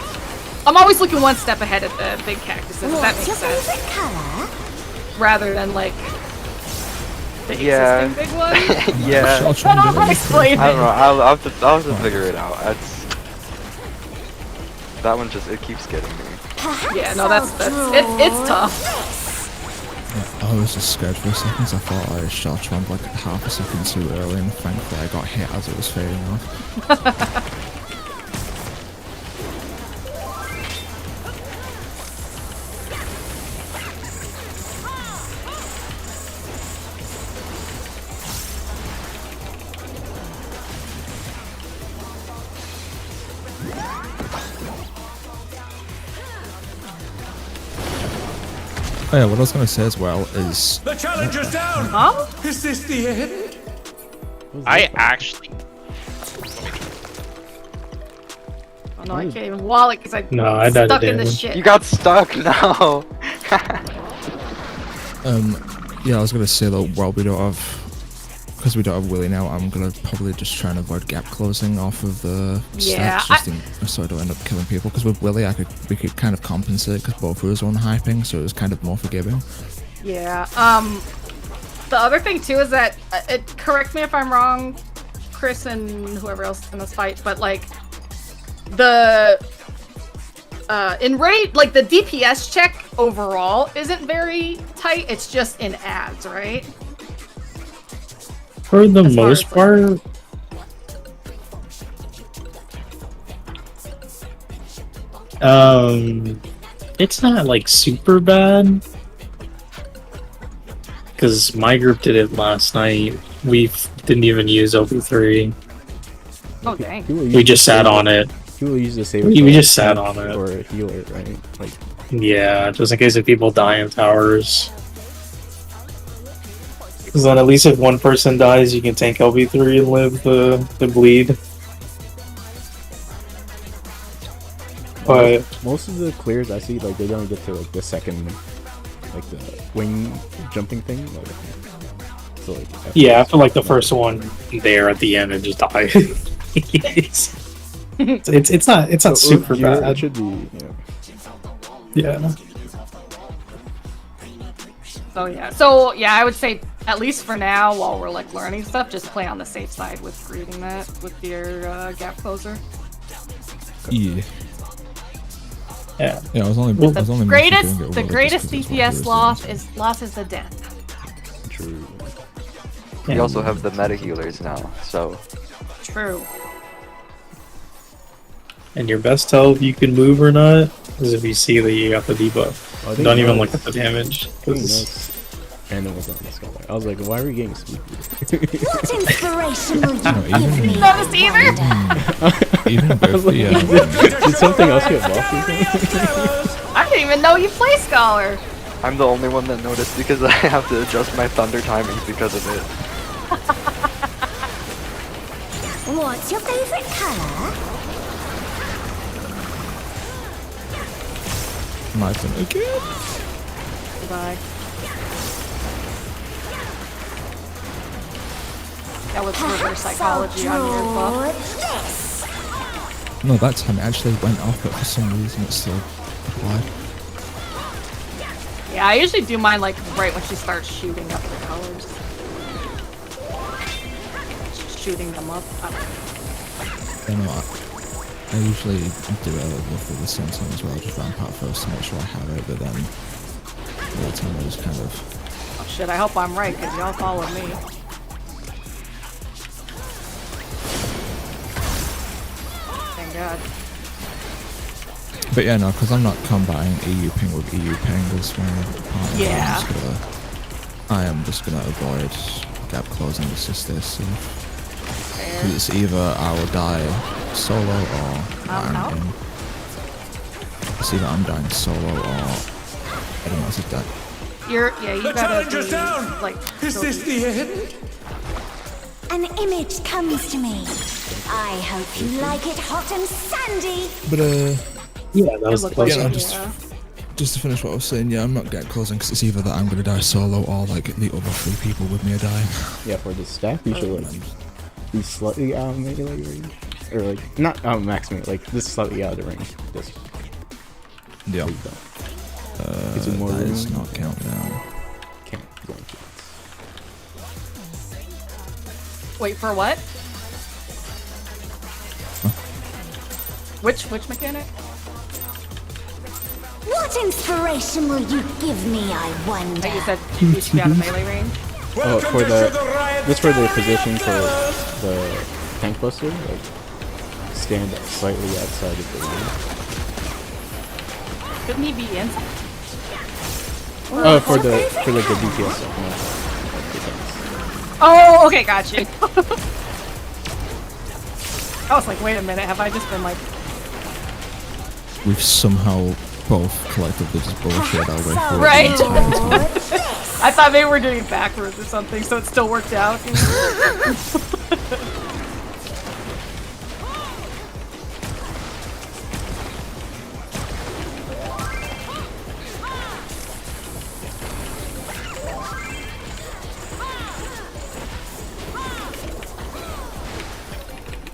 I'm always looking one step ahead at the big cactuses. If that What's makes your sense. favorite color? Rather than like the Yeah. existing big one. Yeah. I don't know how to explain I don't know. it. I'll have to figure it out. That one just, it keeps getting me. Perhaps Yeah, no, that's it's tough. I was just scared for a second 'cause I thought I shot Trump like half a second too early, and thankfully I got hit as it was fading off. Oh yeah, what I was gonna say as well is The challenger's down. Huh? Is this the end? I actually. Oh no, I can't even wallet because I'm No, I died stuck in again. this shit. You got stuck? No. yeah, I was gonna say that while we don't have, because we don't have Willy now, I'm gonna probably just try and avoid gap closing off of the Yeah, stacks, so I don't end up killing people. Because with Willy, we could kind of compensate because both of us were on hyping, so it was kind of more forgiving. Yeah. The other thing too is that correct me if I'm wrong, Chris and whoever else in this fight, but like the in raid, like the DPS check overall isn't very tight. It's just in ads, right? For the As far most as, part, it's not like super bad. Because my group did it last night. We didn't even use OP3. Oh dang. We just sat on it. People use the save. We just sat on it. Or a healer, right? Like, Yeah, just in case if people die in towers. Because then at least if one person dies, you can tank LB3 and live the bleed. But most of the clears I see, like, they don't get to like the second, like the wing jumping thing. Like, so like. yeah, after like the first one there at the end, and just die. it's not So, super yeah, bad. it should be. Yeah. Yeah. So yeah, I would say at least for now, while we're like learning stuff, just play on the safe side with reading that with your gap closer. Yeah. Yeah. Yeah, I was only Well, I was only The mostly greatest doing it the over greatest just 'cause it's DPS what I was doing, loss is the death. True. We also have the meta healers now, so True. And your best tell if you can move or not is if you see that you got the debuff. Oh, I think Don't even Notes- look at the damage. I think 'cause- Notes- Random was on the scholar. I was like, why are we getting spooky? What inspiration will you No, give even- me? Notice either? Even I was both like, the did something else get buffed or something? I didn't even know you play Scholar. I'm the only one that noticed because I have to adjust my thunder timings because of it. What's your favorite color? my turn again. Goodbye. That was reverse Perhaps psychology on your I'll buff. draw this. No, that time it actually went off, but for some reason it still applied. Yeah, I usually do mine like right when she starts shooting up the colors. Shooting them up. You know, I usually do it with the same time as well, just ramp out first to make sure I have it, but then the other time I just kind of... Oh shit, I hope I'm right, because y'all followed me. Thank God. But yeah, no, because I'm not combating EU ping with EU ping as my partner. Yeah. I am just gonna avoid gap closing to assist this. Fair. Because it's either I will die solo or I'm out. It's either I'm dying solo or I don't know, it's like that. You The gotta challenger's be, down! like, Is this the end? An image comes to me. I hope you like it hot and sandy. But Yeah, that was looked close. yeah, like- enough. just to finish what I was saying, yeah, I'm not gap closing because it's either that I'm gonna die solo or like the other 3 people with me are dying. Yeah, for the stack, you should like be slightly out of melee range, or like not out of max melee, like just slightly out of the range. Just Yeah. please don't. Is it more That is room? not counting down. Can't go into it. Wait, for what? Which mechanic? What inspiration will you give me, I wonder? That you said you should be out of melee range? Oh, Welcome for to the Sugar Riot just for the Family position for Killers. the tank buster, like stand slightly outside of the room. Couldn't he be inside? Oh, for the DPS stuff, not like the tanks. Oh, okay, got you. I was like, wait a minute, have I just been like... We've somehow both collectively just bullshit our way through Right. the entire time. I thought maybe we're doing it backwards or something, so it still worked out.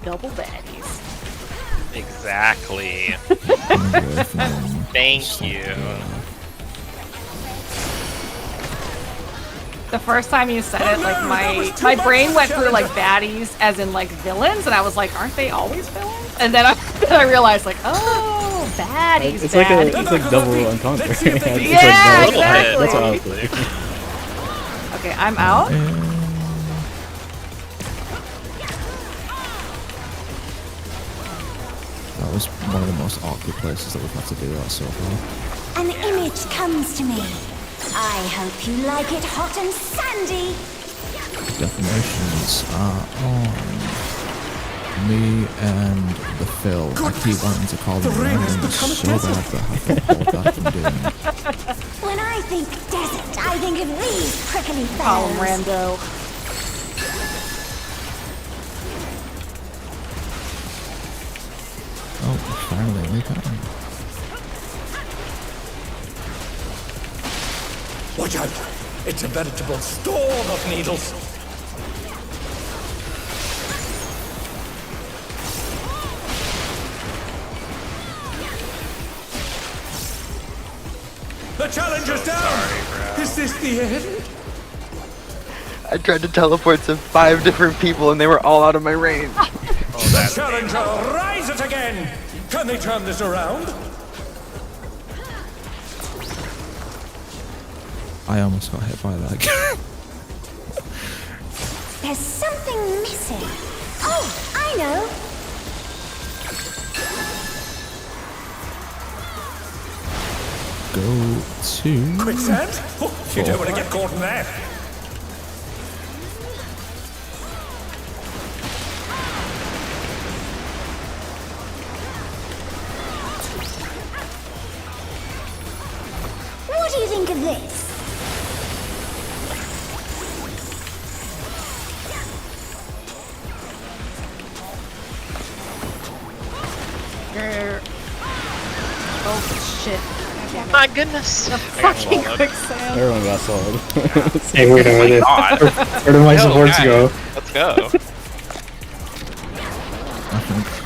Double baddies. Exactly. Away from Thank you. The first time you said it, like my brain went through like baddies as in like villains, and I was like, aren't they always villains? And then I realized like, oh, baddies, It's like baddies. it's like double entendre. Let's see if they can- It's Yeah, like, exactly. That's what I was thinking. Okay, I'm out. That was one of the most awkward places that we've had to do that so far. An image comes to me. I hope you like it hot and sandy. Definitions are on me and the Phil. I keep wanting to call them rain has random become a so bad desert. that I have to hold back from doing it. When I think desert, I think of these prickly Call him fellows. Rando. Oh, finally we got him. Watch out! It's a veritable storm of needles. The challenger's down! Sorry, bro. Is this the end? I tried to teleport to 5 different people and they were all out of my range. The challenger rises again! Can they turn this around? I almost got hit by that. There's something missing. Oh, I know. Go to. Quicksand? Oh, you don't want to get caught in that. What do you think of this? Oh shit. My goodness. The fucking quicksand. Everyone got solid. Hey, wait a minute. God. Where do my supports go? Let's go.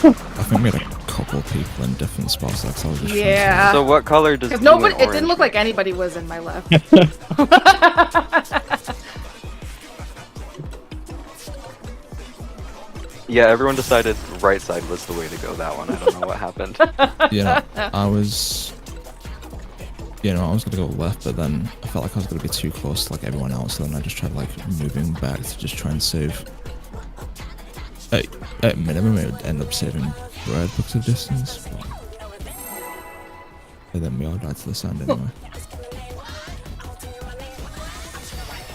I think we had a couple people in different spots. Like, so I was just Yeah. So what color does Because blue and nobody, it didn't orange look like anybody was in my left. Yeah, everyone decided right side was the way to go that one. I don't know what happened. Yeah, I was. You know, I was gonna go left, but then I felt like I was gonna be too close to like everyone else. So then I just tried like moving back to just try and save. At minimum, it would end up saving red because of distance. But then we all died to the sand anyway.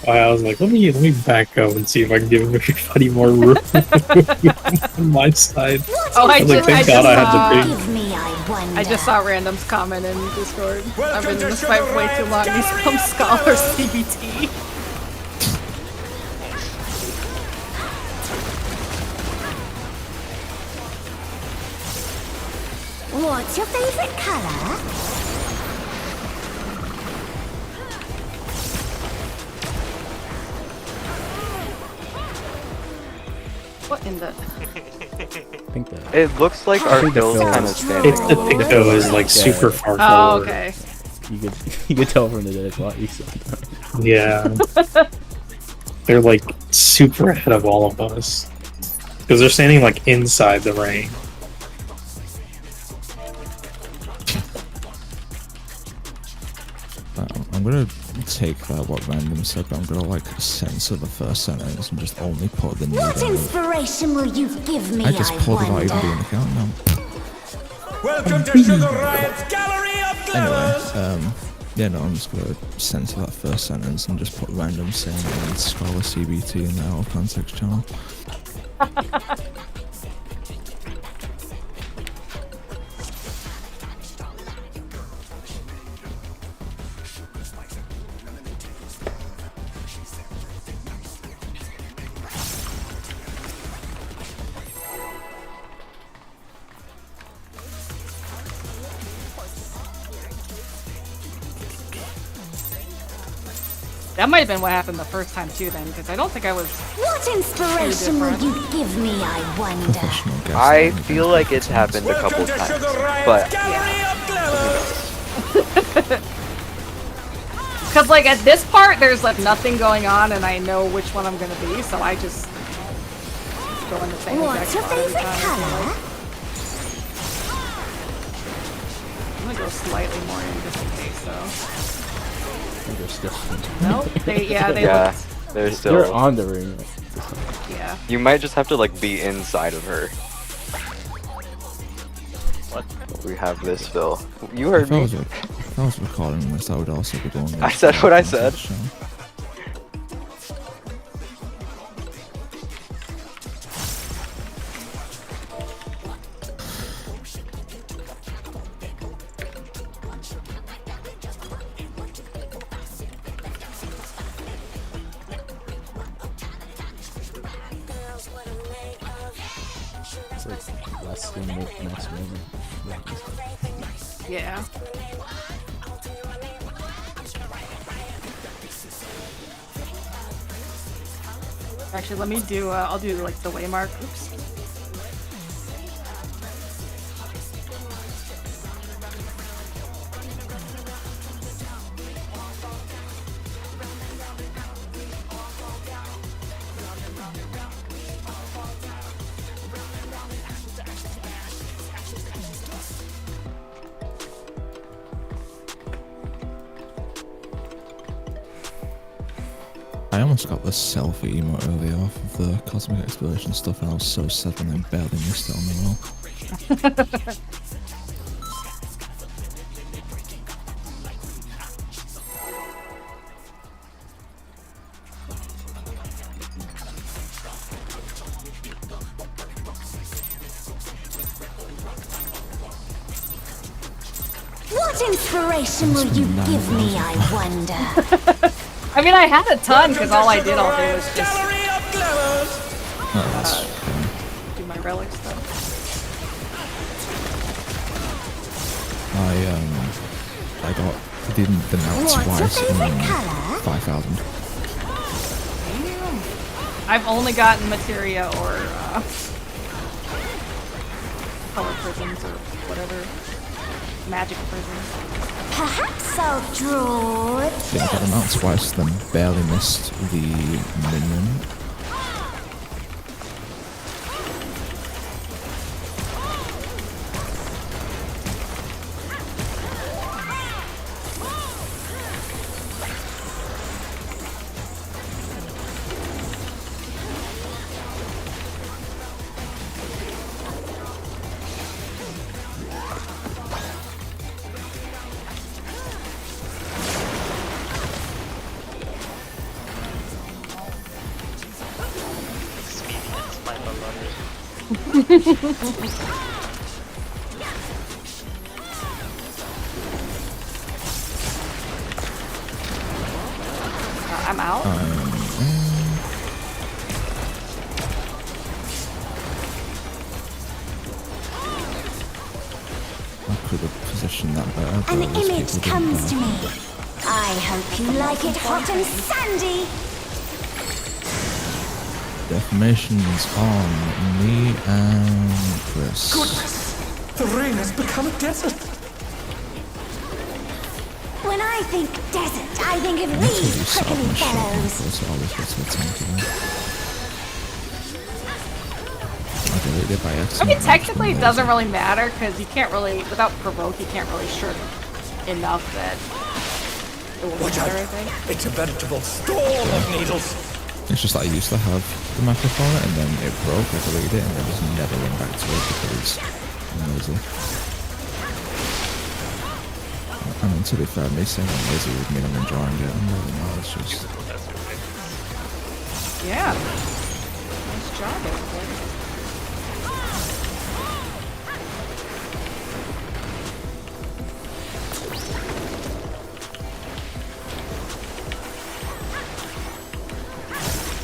I was like, let me back up and see if I can give everybody more room on my side. Oh, I was like, thank God I had the big. Give me, I wonder. I just saw Random's comment in Discord. I've Welcome been in to this fight Sugar way too Riot's long. He's Gallery from of Scholar Skulls. CBT. What's your favorite color? What in the? I think that. It looks like our think the hill's film kind of is- standing It's a the little bit. picto is like super far Oh, forward. okay. You could tell from the dead body sometimes. Yeah. They're like super ahead of all of us. Because they're standing like inside the ring. I'm gonna take what Random said, but I'm gonna like censor the first sentence and just only put the new What down. inspiration will you give me, I just pulled it out even wonder? doing the countdown. Welcome to Sugar Riot's Gallery of Glamours! Anyway, yeah, no, I'm just gonna censor that first sentence and just put Random saying and Scholar CBT in the out of context channel. That might have been what happened the first time too, then, because I don't think I was. What inspiration will you give me, I wonder? Professional guest. I feel like it's happened a couple Welcome to times, Sugar Riot's but Gallery of Glamours! Because like at this part, there's like nothing going on, and I know which one I'm gonna be, so I just go in the same What's your exact spot every favorite time, color? I'm gonna go slightly more in just in case, though. They're still. Nope. They yeah, looked. they're They're still. on the ring. Yeah. You might just have to like be inside of her. What? We have this, Phil. You heard If I me. if I was recording this, I would also be doing this. I said what I said. So. It's like less than next movie. Yeah. Actually, let me do. I'll do like the waymark. Oops. I almost got the selfie emote earlier off of the Cosmic Exploration stuff, and I was so sad when I barely missed it on the wall. What inspiration will you give me, I wonder? I mean, I had a ton because all I did all day was just Oh, that's fine. do my relic stuff. I got the mounts What's your twice favorite in color? 5,000. Damn. I've only gotten materia or color prisms or whatever. Magic prisms. Perhaps I'll draw. Yeah, I got the mounts twice, then barely missed the minion. Sweetness, my beloved. I'm out. I could have positioned that better, but An those image people didn't comes to know. me. I hope you like it hot and sandy. Deformations on me and Chris. Goodness! The rain has become a desert. When I think desert, I think of I actually these set up prickly my shotgun fellows. first, so I always get to attack again. I deleted it by I accident. mean, technically, it Amazing. doesn't really matter because you can't really, without provoke, you can't really shirk enough that it will Watch matter. out. I think. It's a veritable storm of needles. It's just that I used to have the microphone and then it broke, I deleted it, and I just never went back to it because I'm lazy. I mean, to be fair, me saying I'm lazy would mean I'm enjoying it, and really not, it's just... Yeah. Nice job, everybody.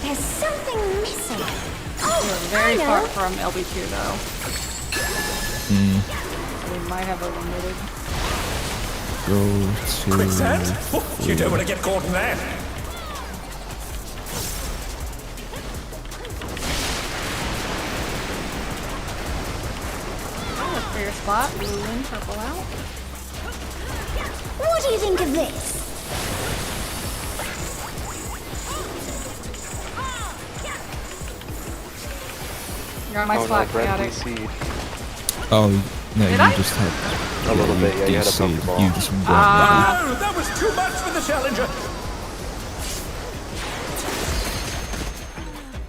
There's something missing. We're Oh, very I far know. from LB2 though. We might have a limited. Go to... Quicksand? Oh, you don't want to get caught in that. Oh, clear spot. Blue in, purple out. What do you think of this? You're on my Oh no, spot, Brett chaotic. DC'd. Oh, no, Did you I? just had... A little bit, yeah, you had a DC'd. Pokeball. You just weren't No, that was too much for the challenger.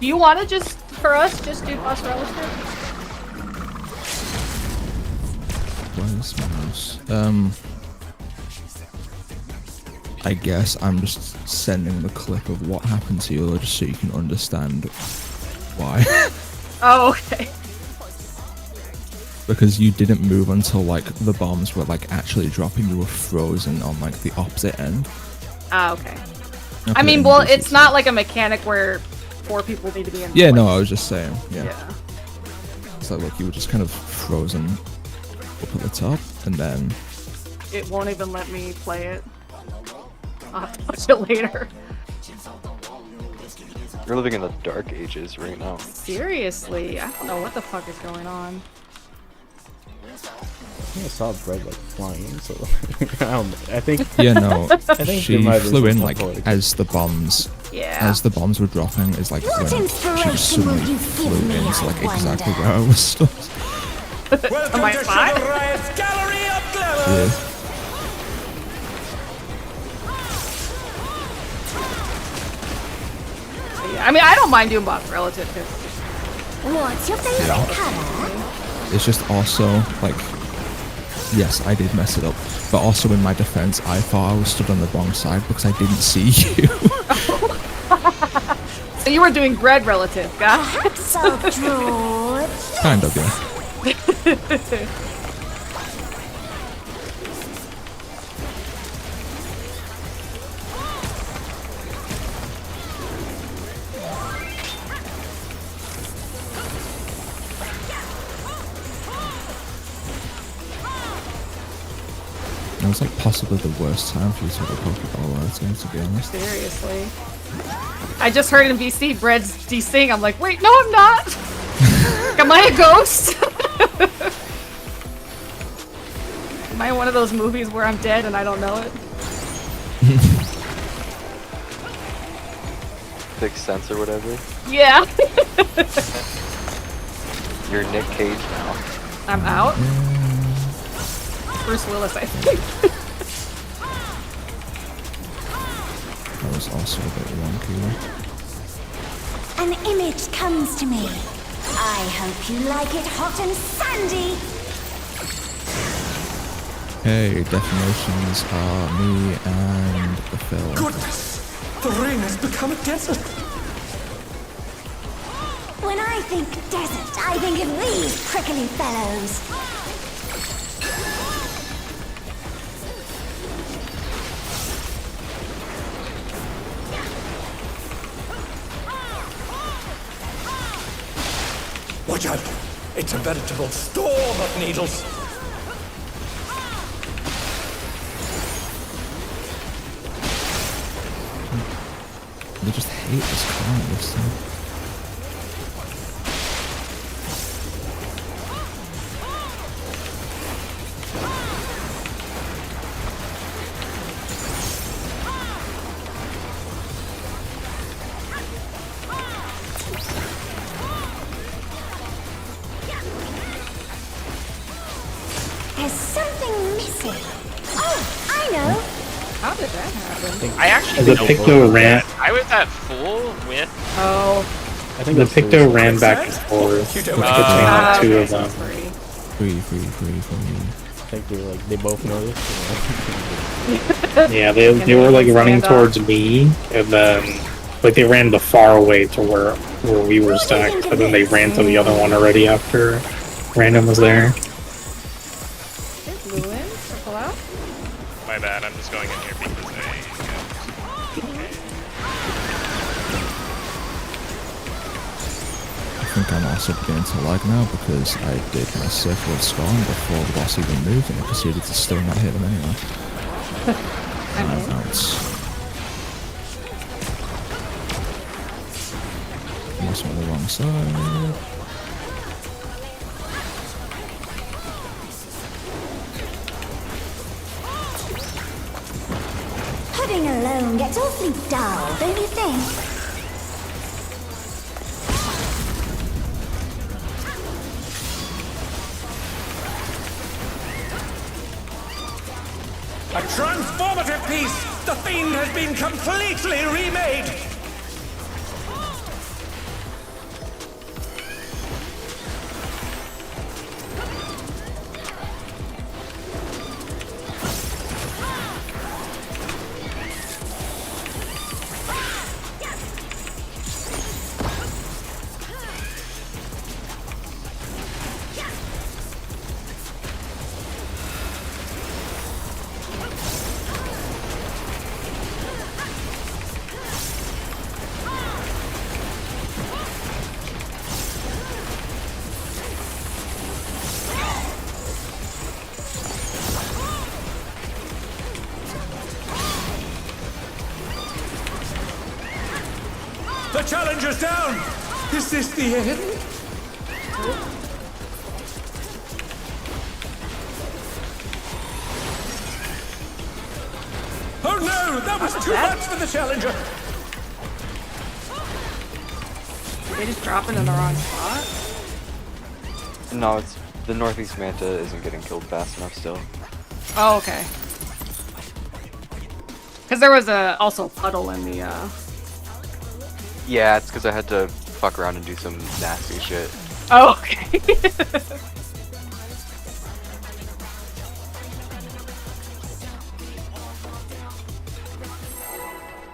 Do you want to just, for us, just do boss relative? Where's my mouse? I guess I'm just sending the clip of what happened to you just so you can understand why. Oh, okay. Because you didn't move until like the bombs were like actually dropping. You were frozen on like the opposite end. Ah, okay. I I put it mean, in well, DCC. it's not like a mechanic where 4 people need to be in Yeah, no, place. I was just saying. Yeah. Yeah. So look, you were just kind of frozen up at the top, and then It won't even let me play it. I'll have to watch it later. You're living in the dark ages right now. Seriously, I don't know what the fuck is going on. I think I saw Bread like flying, so I don't know. I think yeah, no, think she there might have been flew some in stuff like going on. as the bombs. Yeah. As the bombs were dropping, is like What when she inspiration just will suddenly you give flew me, into I like exactly wonder? where I was stuck. Welcome I to fine? Sugar Riot's Gallery of Glamour. Yeah. I mean, I don't mind doing boss relative because What's your favorite Yeah. color? It's just also like, yes, I did mess it up, but also in my defense, I thought I was stood on the wrong side because I didn't see you. so you were doing bread relative, guys. Perhaps I'll draw. Kind of, yeah. It was like possibly the worst time for you to have a Pokeball relative, to be honest. Seriously. I just heard in VC, Bread's desync. I'm like, wait, no, I'm not. Am I a ghost? Am I in one of those movies where I'm dead and I don't know it? Sixth Sense or whatever. Yeah. You're Nick Cage now. I'm out. Bruce Willis, I think. That was also a bit wonky. An image comes to me. I hope you like it hot and sandy. Hey, definitions are me and the film. Goodness! The ring has become a desert. When I think desert, I think of these prickly fellows. Watch out! It's a veritable storm of needles. They just hate this car this time. There's something missing. Oh, I know. How did that happen? I actually The don't Picto know. ran. I was at full with. Oh. I think The that's Picto ran back and forth You between don't the two okay, of so them. it's free. Free. I think they both noticed. Yeah, they were like running towards me, and then like they ran the far away to where we were stacked, but then they ran to the other one already after Random was there. There's Lewin. Circle out. My bad. I'm just going in here because I think I'm also beginning to lag now because I did my circle of spawn before the boss even moved and I proceeded to still not hit him anyway. And I bounced. Almost on the wrong side. Pudding alone gets awfully dull, don't you think? A transformative piece! The Fiend has been completely remade! The challenger's down! Is this the end? Oh no! That was too much for the challenger! They just drop it in the wrong spot. No, it's the Northeast Manta isn't getting killed fast enough still. Oh, okay. Because there was also a puddle in the Yeah, it's because I had to fuck around and do some nasty shit. Oh, okay.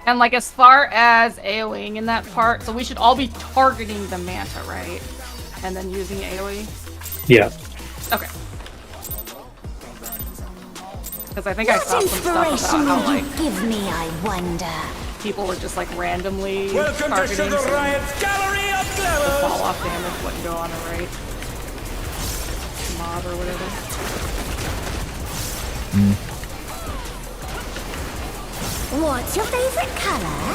And like as far as AoEing in that part, so we should all be targeting the Manta, right? And then using AoE? Yeah. Okay. Because I think I saw What some stuff inspiration about how will you like give me, I wonder? people were just like randomly Welcome to targeting Sugar some Riot's Gallery of the Glamours! fall off damage wouldn't go on the right mob or whatever. What's your favorite color?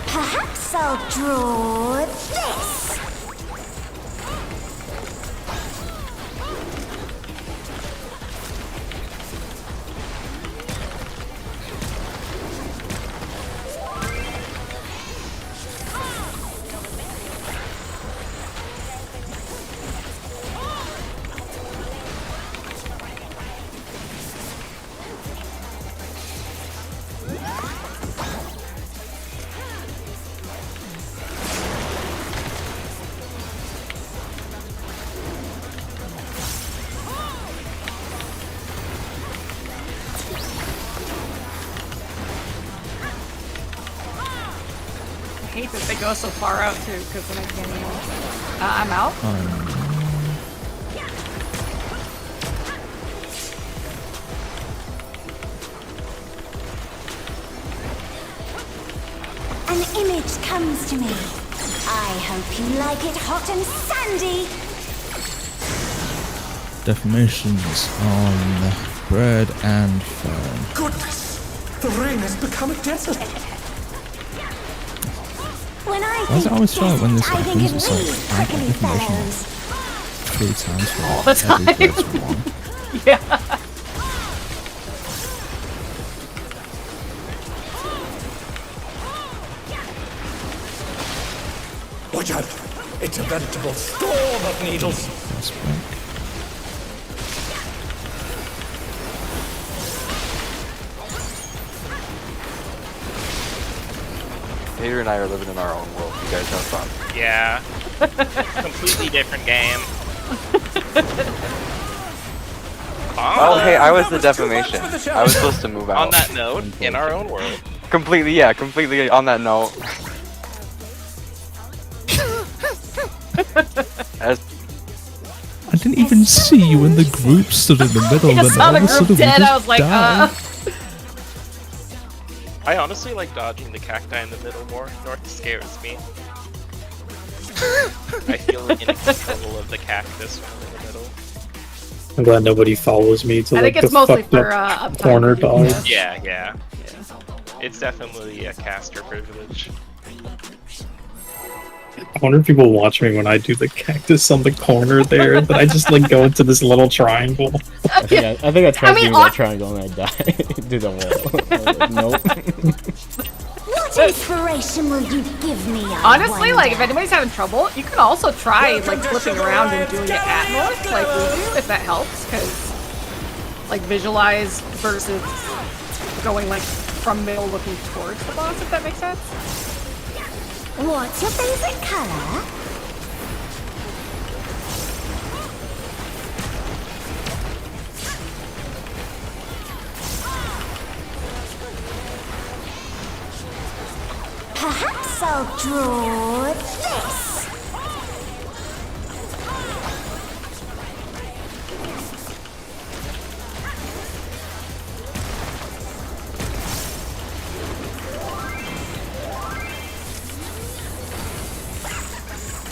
Perhaps I'll draw this. I hate that they go so far out too, because then I can't even. I'm out. An image comes to me. I hope you like it hot and sandy. Deformations on bread and fern. Goodness! The rain has become a desert! When I Why does it always feel like when this I think happens, it it's like reads prickly deformation fellows. 3 times for All the every time. bread's wrong. Yeah. Watch out! It's a veritable storm of needles! That's right. Hater and I are living in our own world. You guys have fun. Yeah. Completely different game. Oh, hey, I was the that was too much defamation. for the show. I was supposed to move out. On that note, in our own world. Completely, yeah, completely on that note. As I didn't even see you when the group stood in the middle. I Then saw all the of a sudden group we dead. just I was like, died. I honestly like dodging the cacti in the middle more. North scares me. I feel in control of the cactus when I'm in the middle. I'm glad nobody follows me to I like think it's the mostly fucked for up uptime. corner dog. Yeah, yeah. It's definitely a caster privilege. I wonder if people watch me when I do the cactus on the corner there, and then I just like go into this little triangle. I think I tried mean, doing that triangle and I died. Did the wall. Nope. What inspiration will you give me, I Honestly, like if wonder? anybody's having trouble, you can also try like flipping around and doing it at north, like we do, if that helps, because like visualize versus going like from middle looking towards the boss, if that makes sense. What's your favorite color? Perhaps I'll draw this.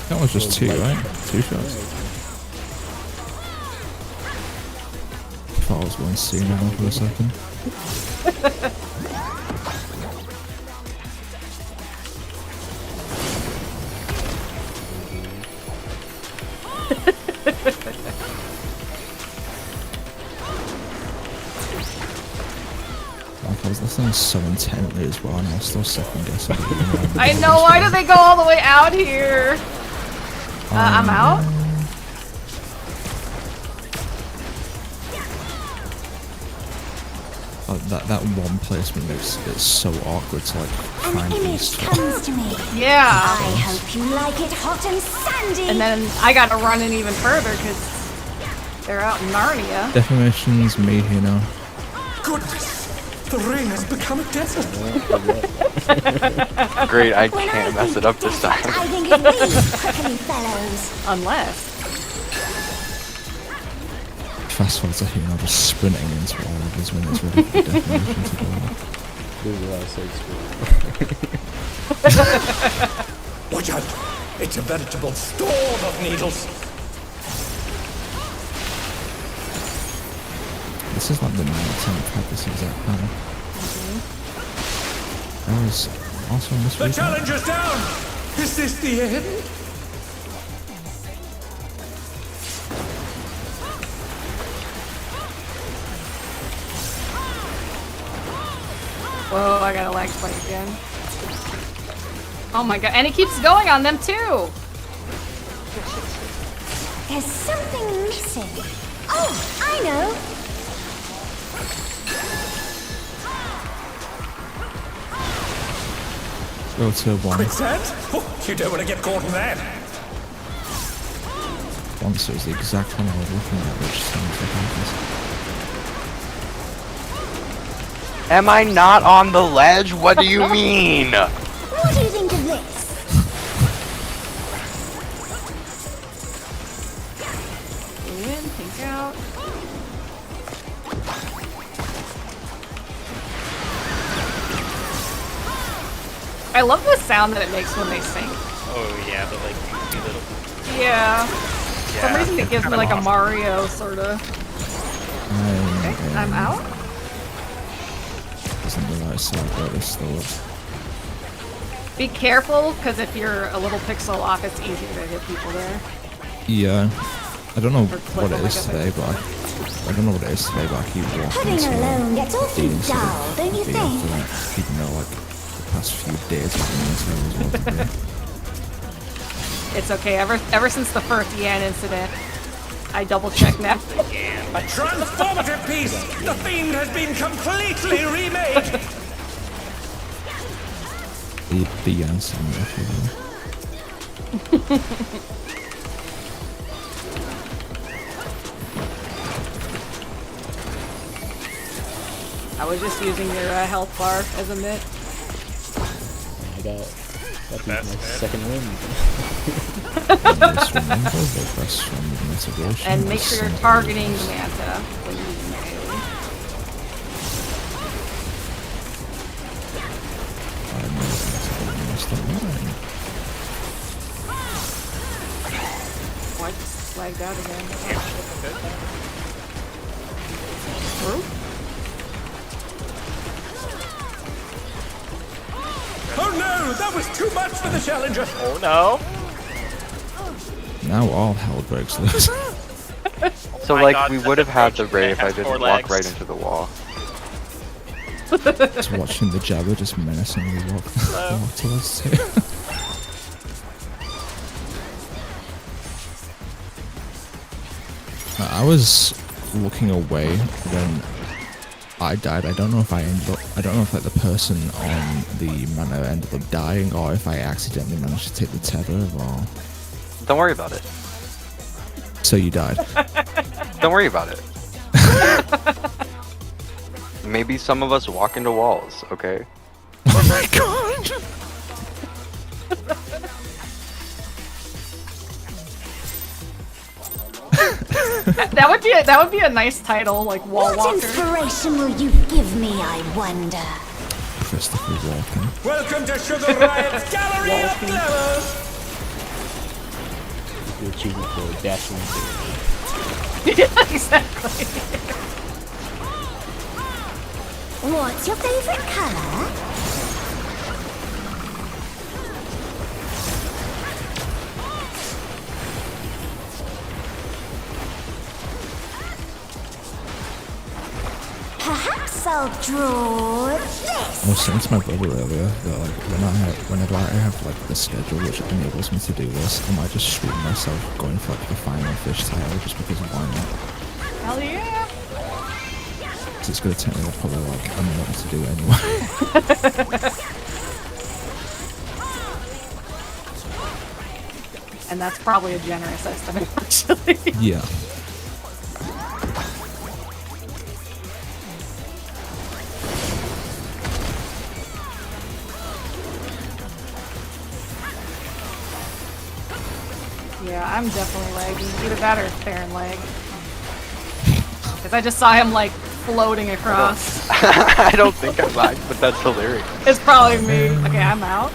That was just 2, right? 2 shots. Thought I was going to see now for a second. Like, I was listening so intently as well, and I was still second guessing. I know, why do they go all the way out here? I'm out? that one placement makes it so awkward to like An find these image two. comes to me. Yeah. I hope you like it hot and sandy. And then I gotta run in even further because they're out in Narnia. Defamation's me, you know. Goodness! The ring has become a desert. Great, I When can't I mess it up this time. I think of these prickly fellows. Unless. Fast forward to Hino just sprinting into all of his when it's ready for defamation to go on. This is what I say screw. Watch out! It's a veritable storm of needles. This is like the 19th episode that panel. That was also in this The week. challenger's down! Is this the end? Whoa, I got a lag spike again. Oh my god, and it keeps going on them too! There's something missing. Oh, I know. Go to one. Quicksand? Oh, you don't want to get caught in that. Once it was the exact one I was looking at, which sounds like obvious. Am I not on the ledge? What do you mean? What do you think of this? In, pink out. I love the sound that it makes when they sing. Oh yeah, the like goofy little. Yeah. For some reason it gives me like a Mario sorta. Okay, I'm out. Isn't the right side, but it's still. Be careful, because if you're a little pixel off, it's easier to hit people there. Yeah. I don't know Or clip what it them, I is guess today, but I don't know what it is today, but I keep walking Pudding into alone gets awfully things dull, don't you think? Even though like the past few days I've been into it as well today. It's okay, ever since the first Yan incident, I double check now. A transformative piece! The Fiend has been completely remade! The answer, if you will. I was just using your health bar as a mitt. I got my second win. Just remember the best from mitigation. And make sure you're targeting the Manta when you use melee. I know that's the line. Oh, I just lagged out again. Through? Oh no! That was too much for the challenger! Oh no! Now all hell breaks loose. So my like God, we the would have had the approach ray if I has didn't 4 walk legs. right into the wall. Just watching the Jabba just menacingly walk towards it. I was looking away when I died. I don't know if I don't know if like the person on the manor ended up dying or if I accidentally managed to take the tether or. Don't worry about it. So you died. Don't worry about it. Maybe some of us walk into walls, okay? Oh my god! That would be a nice title, like Wall What Walker. inspiration will you give me, I wonder? Christopher Walken. Welcome to Sugar Riot's Gallery of Glamour! You're cheating for dashing. Yeah, exactly. What's your favorite color? Perhaps I'll draw this. I was saying to my brother earlier that like whenever I have like the schedule which enables me to do this, I might just stream myself going for like the final fish title just because why not? Hell yeah. because it's going to take me probably like a minute to do anyway. And that's probably a generous estimate, actually. Yeah. Yeah, I'm definitely lagging. Either that or Theron lag. Because I just saw him, like, floating across. I don't think I lagged, but that's hilarious. It's probably me. Okay, I'm out.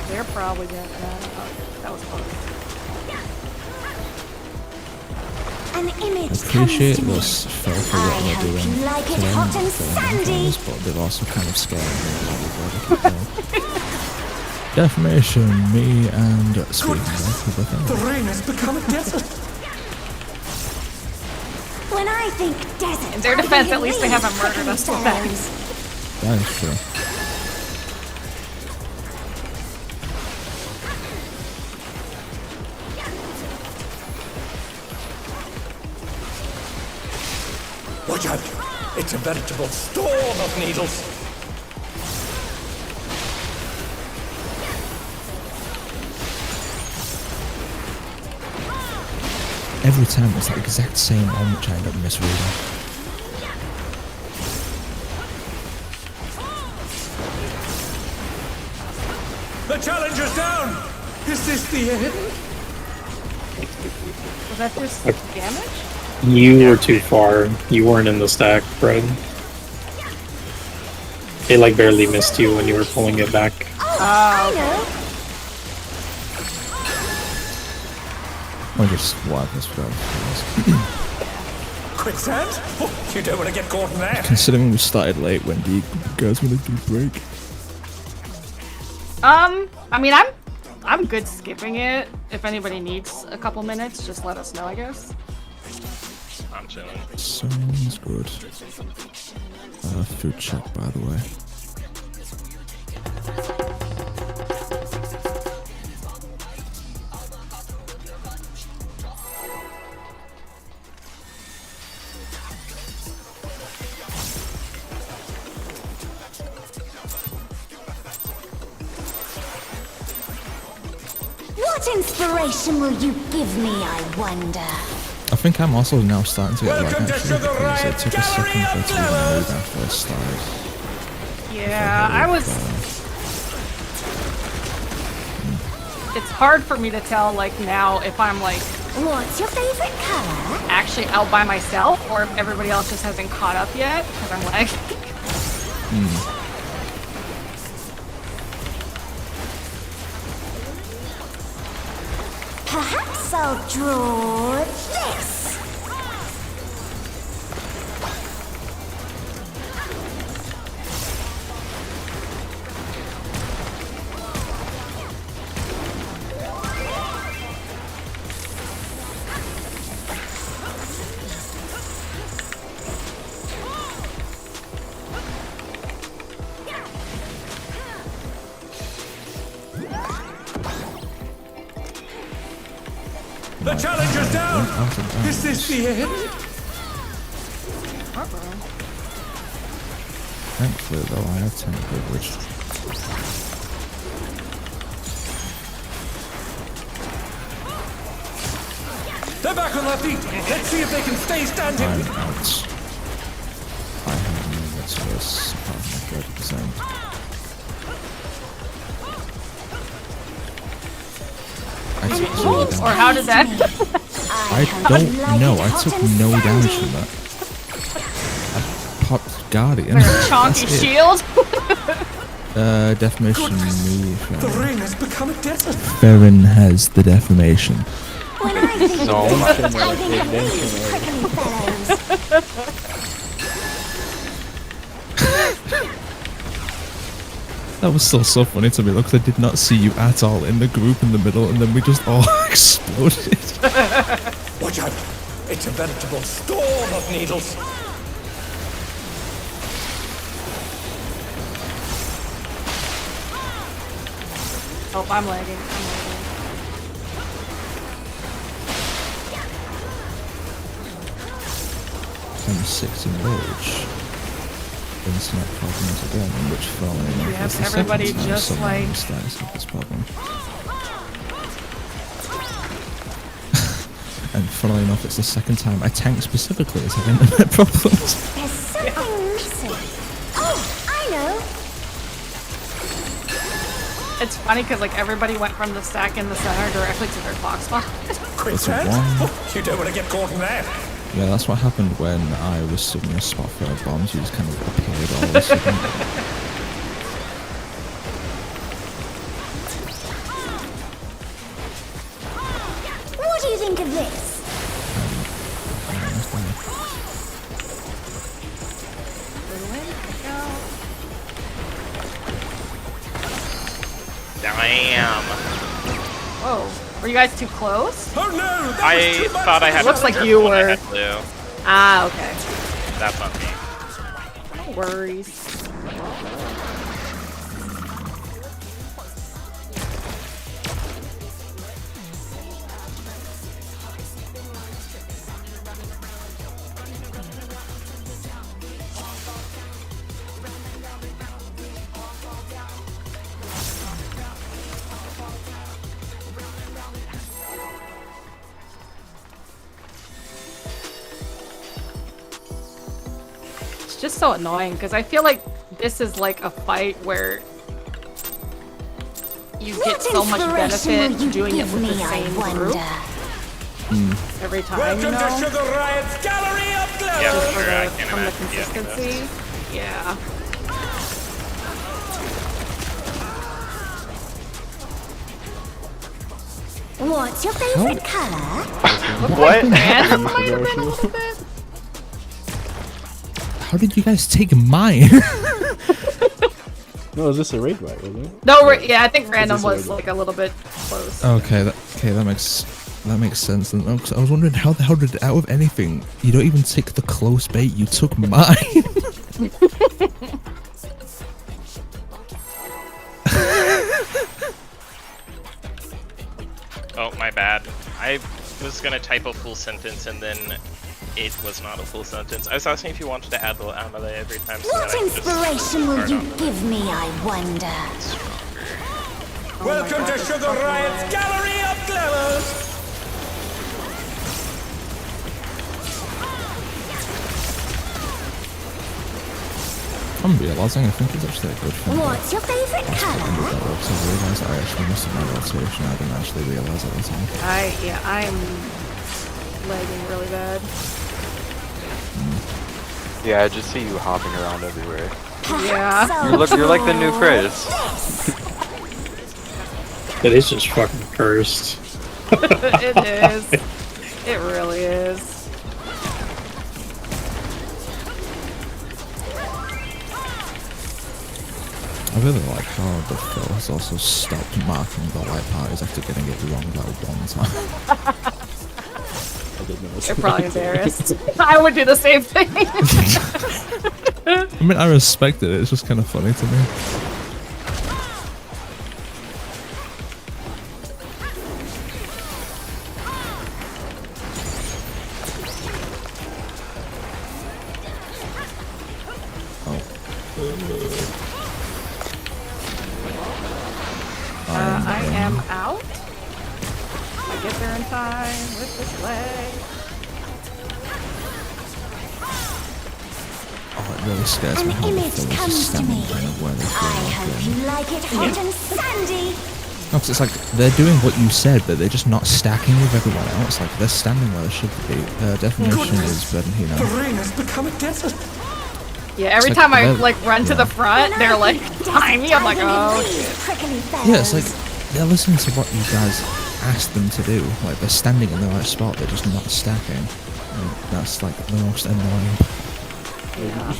They're probably gonna... that was close. An image comes Appreciate to me. this for what I they're hope doing you like to it them hot and for sandy. themselves, but they've also kind of scared me. Defamation, me and speaking of The rain has become a desert. When I think desert, In their I defense, think at least they leaves haven't murdered us with prickly that. fellows. that is true. Watch out! It's a veritable storm of needles. Every time it's the exact same one which I end up misreading. The challenger's down! Is this the end? Was that just damage? You were too far. You weren't in the stack, Fred. They like barely missed you when you were pulling it back. I know. I'll just wipe this without. Quicksand? Oh, you don't want to get caught in that. Considering we started late, when do you guys want to do break? I mean, I'm good skipping it. If anybody needs a couple minutes, just let us know, I guess. I'm chilling. Sounds good. Food check, by the way. What inspiration will you give me, I wonder? I think I'm also now starting to get like Welcome to actually Sugar because Riot it took a second Gallery for of it to even load Fellows. after I started. Yeah, I was... It's hard for me to tell, like, now if I'm, like, What's your favorite color? actually out by myself or if everybody else just hasn't caught up yet, because I'm like... Perhaps I'll draw this. The challenger's down! Is this the end? Thankfully, though, I have 10 privilege. They're back on their feet! Let's see if they can stay standing! I'm out. I have movements for this, apart from 30%. I took zero damage. Or how did that... I don't know. I took no damage from that. I popped Guardian. Chonky That's it. shield? Defamation me. The rain has become a desert! Farron has the defamation. When I think So desert, much. I think of these prickly fellows. That was still so funny to me, because I did not see you at all in the group in the middle, and then we just all exploded. Watch out! It's a veritable storm of needles! Oh, I'm lagging. M6 Enrage. Internet problems again, which funnily enough Yes, is the everybody second time just someone like- starts with this problem. And funnily enough, it's the second time a tank specifically is having internet problems. There's something missing. Oh, I know. It's funny because like everybody went from the stack in the center directly to their clock spot. Quick It's a set. one. You don't want to get caught in that. Yeah, that's what happened when I was stood in a spot for bombs. You just kind of appeared all of a sudden. What do you think of this? Damn. Whoa, were you guys too close? Oh no! That I was too much thought I for had. Looks like purple you when I were. had blue. Ah, okay. That's on me. No worries. It's just so annoying because I feel like this is like a fight where you get What so much inspiration benefit will you doing it give with the me, I same wonder? group every time, Welcome you know? to Sugar Riot's Gallery of Glamour! Yeah, Just sure, for I the, can from the imagine. Yeah, consistency. Yeah. What's your favorite color? What? And might have been a little bit. How did you guys take mine? No, it was just a raid right, wasn't it? No, yeah, I think random just was a- like a little bit close. Okay, that makes sense. And no, 'cause I was wondering how the hell did out of anything you don't even take the close bait, you took mine. Oh, my bad. I was gonna type a full sentence and then it was not a full sentence. I was asking if you wanted to add the amele every time. So What that I could just inspiration will start you on the give me, I wonder? Welcome to Sugar Riot's Gallery of Glamour! I'm realizing I think it's actually a good thing. What's your favorite I color? realized I actually missed my rotation. I didn't actually realize at the time. I'm lagging really bad. Yeah, I just see you hopping around everywhere. Yeah. Perhaps You're like the new I'll Chris. It is just fucking cursed. It is. It really is. I really like how the Phil has also stopped marking the light parties after getting it wrong that one time. I did notice. They're probably embarrassed. I would do the same thing. I mean, I respect it. It's just kind of funny to me. I am out. I get there in time with this leg. Oh, it really scares me An how the image Phil is comes just to standing me. kind of where they I feel hope like you like it hot and sandy. No, 'cause it's like they're doing what you said, but they're just not stacking with everyone else. Like they're standing where they should be. Definition is better than The rain has become a desert. Yeah, every like time I they're- like run to the front, When they're I like think behind me. I'm like, oh these shit. prickly Yeah, it's like fellows. they're listening to what you guys asked them to do. Like they're standing in the right spot, they're just not stacking. And that's like the most annoying.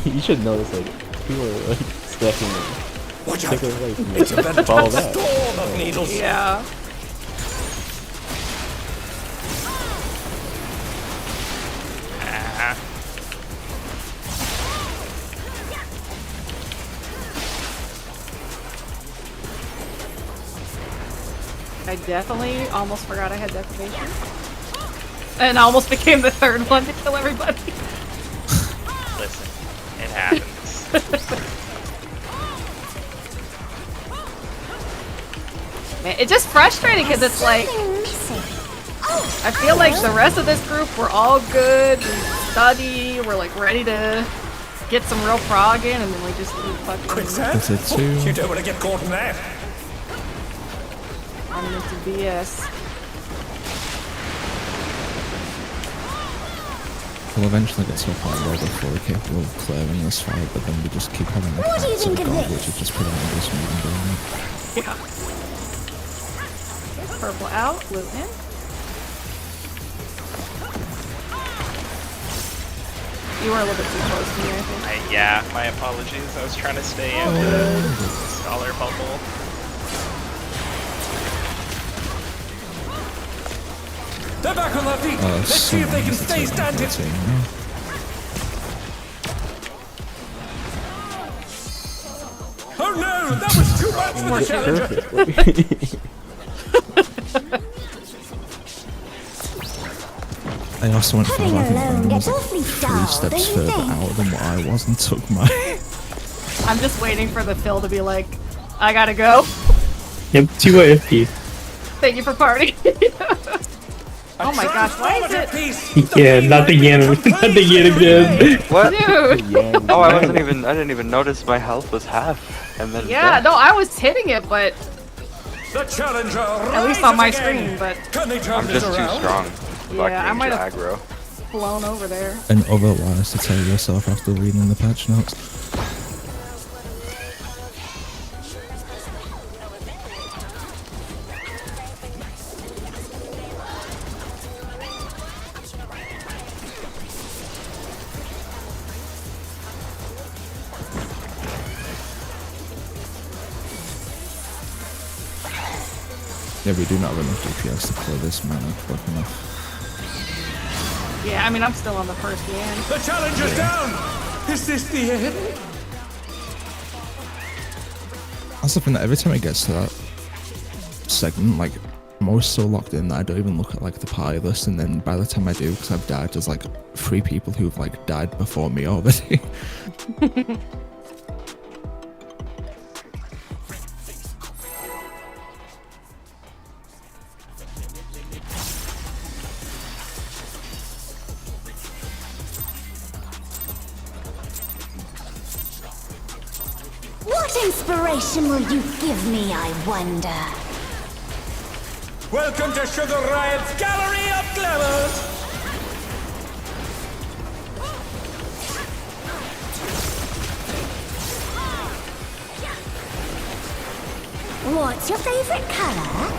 You should notice, like, people are, like, stacking them. Watch Take out! it away from It's a you. Follow veritable that. storm of needles. Yeah. Ah. I definitely almost forgot I had deprivation. And I almost became the third one to kill everybody. Man, it's just frustrating because it's like Something missing. Oh, I feel like the rest of this group we're all good, we study, we're like ready to get some real prog in, and then we just keep fucking Quicksand? That's it too. You don't want to get caught in that. running into BS. We'll eventually get to a point where we're fully capable of clearing this fight, but then we just keep having the What do you attacks of think of God, this? which is just preventing us from even doing it. Yeah. Okay, purple out, blue in. You were a little bit too close to me, I think. Yeah, my apologies. I was trying to stay in good. the scholar bubble. They're back on their feet. Let's see if they can stay standing. Oh no, that was too much for the challenger. I also went Heading far back alone and gets was awfully like 3 dull, steps don't you further think? out than what I was and took my... I'm just waiting for the Phil to be like, I gotta go. Yep, 2 AFP. Thank you for partying. Oh my gosh, why is it? Yeah, nothing again. Nothing again. What? Dude! Oh, I didn't even notice my health was half. And then Yeah, death. no, I was hitting it, but The challenger at least on my rises again. screen, but Can they turn I'm this just too around? strong. yeah, I might have aggro. flown over there. And otherwise to tell yourself after reading the patch notes. Yeah, we do not have enough DPS to clear this mana quick enough. Yeah, I mean, I'm still on the first game. The challenger's down. Is this the end? That's the thing, that every time it gets to that segment, like, I'm always so locked in that I don't even look at, like, the party list, and then by the time I do, because I've died, there's, like, 3 people who've, like, died before me already. What inspiration will you give me, I wonder? Welcome to Sugar Riot's Gallery of Glamours. What's your favorite color?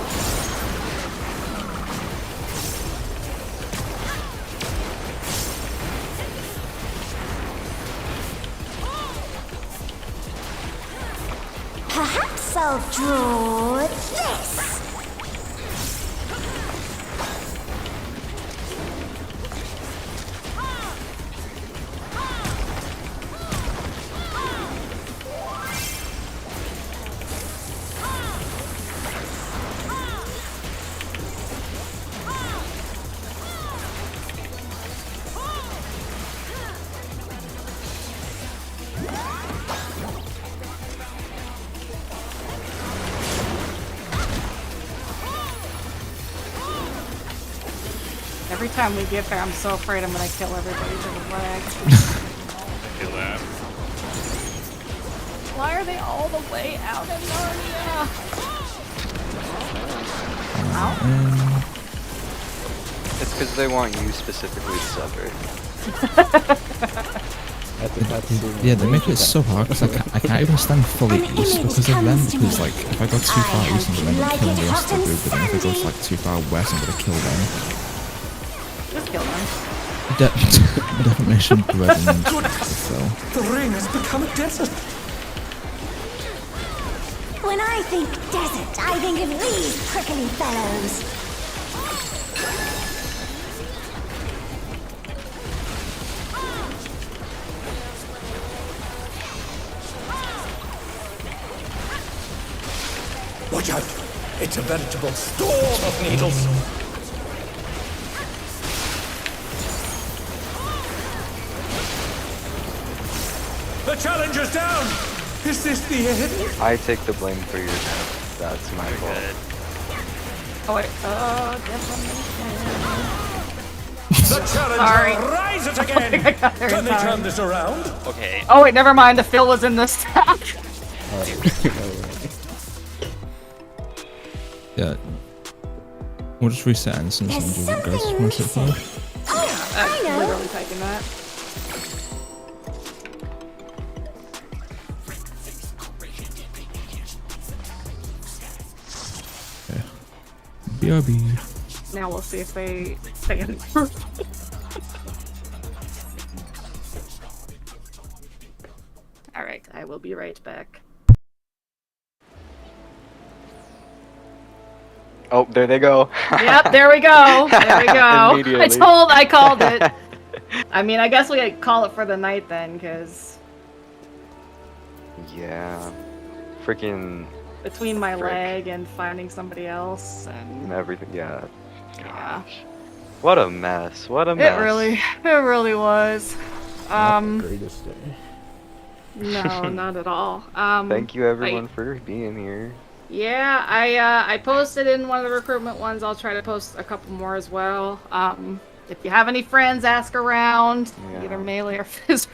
Perhaps I'll draw this. Every time we get there, I'm so afraid I'm gonna kill everybody to the lag. Feel that. Why are they all the way out in Narnia? Ow. It's because they want you specifically to suffer. Yeah, they make it so hard because I can't even stand fully An east image because of them. comes to Because me. like if I go too I far hope east, I'm you gonna like kill it the rest of hot the group. But then if I go and like too far west, I'm gonna kill them. Just kill them. Defamation bred and so. The ring has become a desert. When I think desert, I think of these prickly fellows. Watch out. It's a veritable storm of needles. The challenger's down! Is this the end? I take the blame for your death. That's my fault. Good. Oh wait, defamation. The challenger Sorry. rises I again! got there Can in they time. turn this around? Okay. Oh wait, never mind. The fill was in the stack. Yeah. We'll just reset Anson's and There's do what you guys something want it for. missing. Oh, I know. Literally typing that. BRB. Now we'll see if they stay in the group. Alright, I will be right back. Oh, there they go. Yep, there we go. There we go. Immediately. I called it. I mean, I guess we could call it for the night then, because Yeah. Freaking between my Frick. leg and finding somebody else and everything. Yeah. yeah, What a mess. What a it mess. really was. Not the greatest day. No, not at all. Thank you everyone for being here. Yeah, I posted in one of the recruitment ones. I'll try to post a couple more as well. If you have any friends, ask around, Yeah. either melee or fizz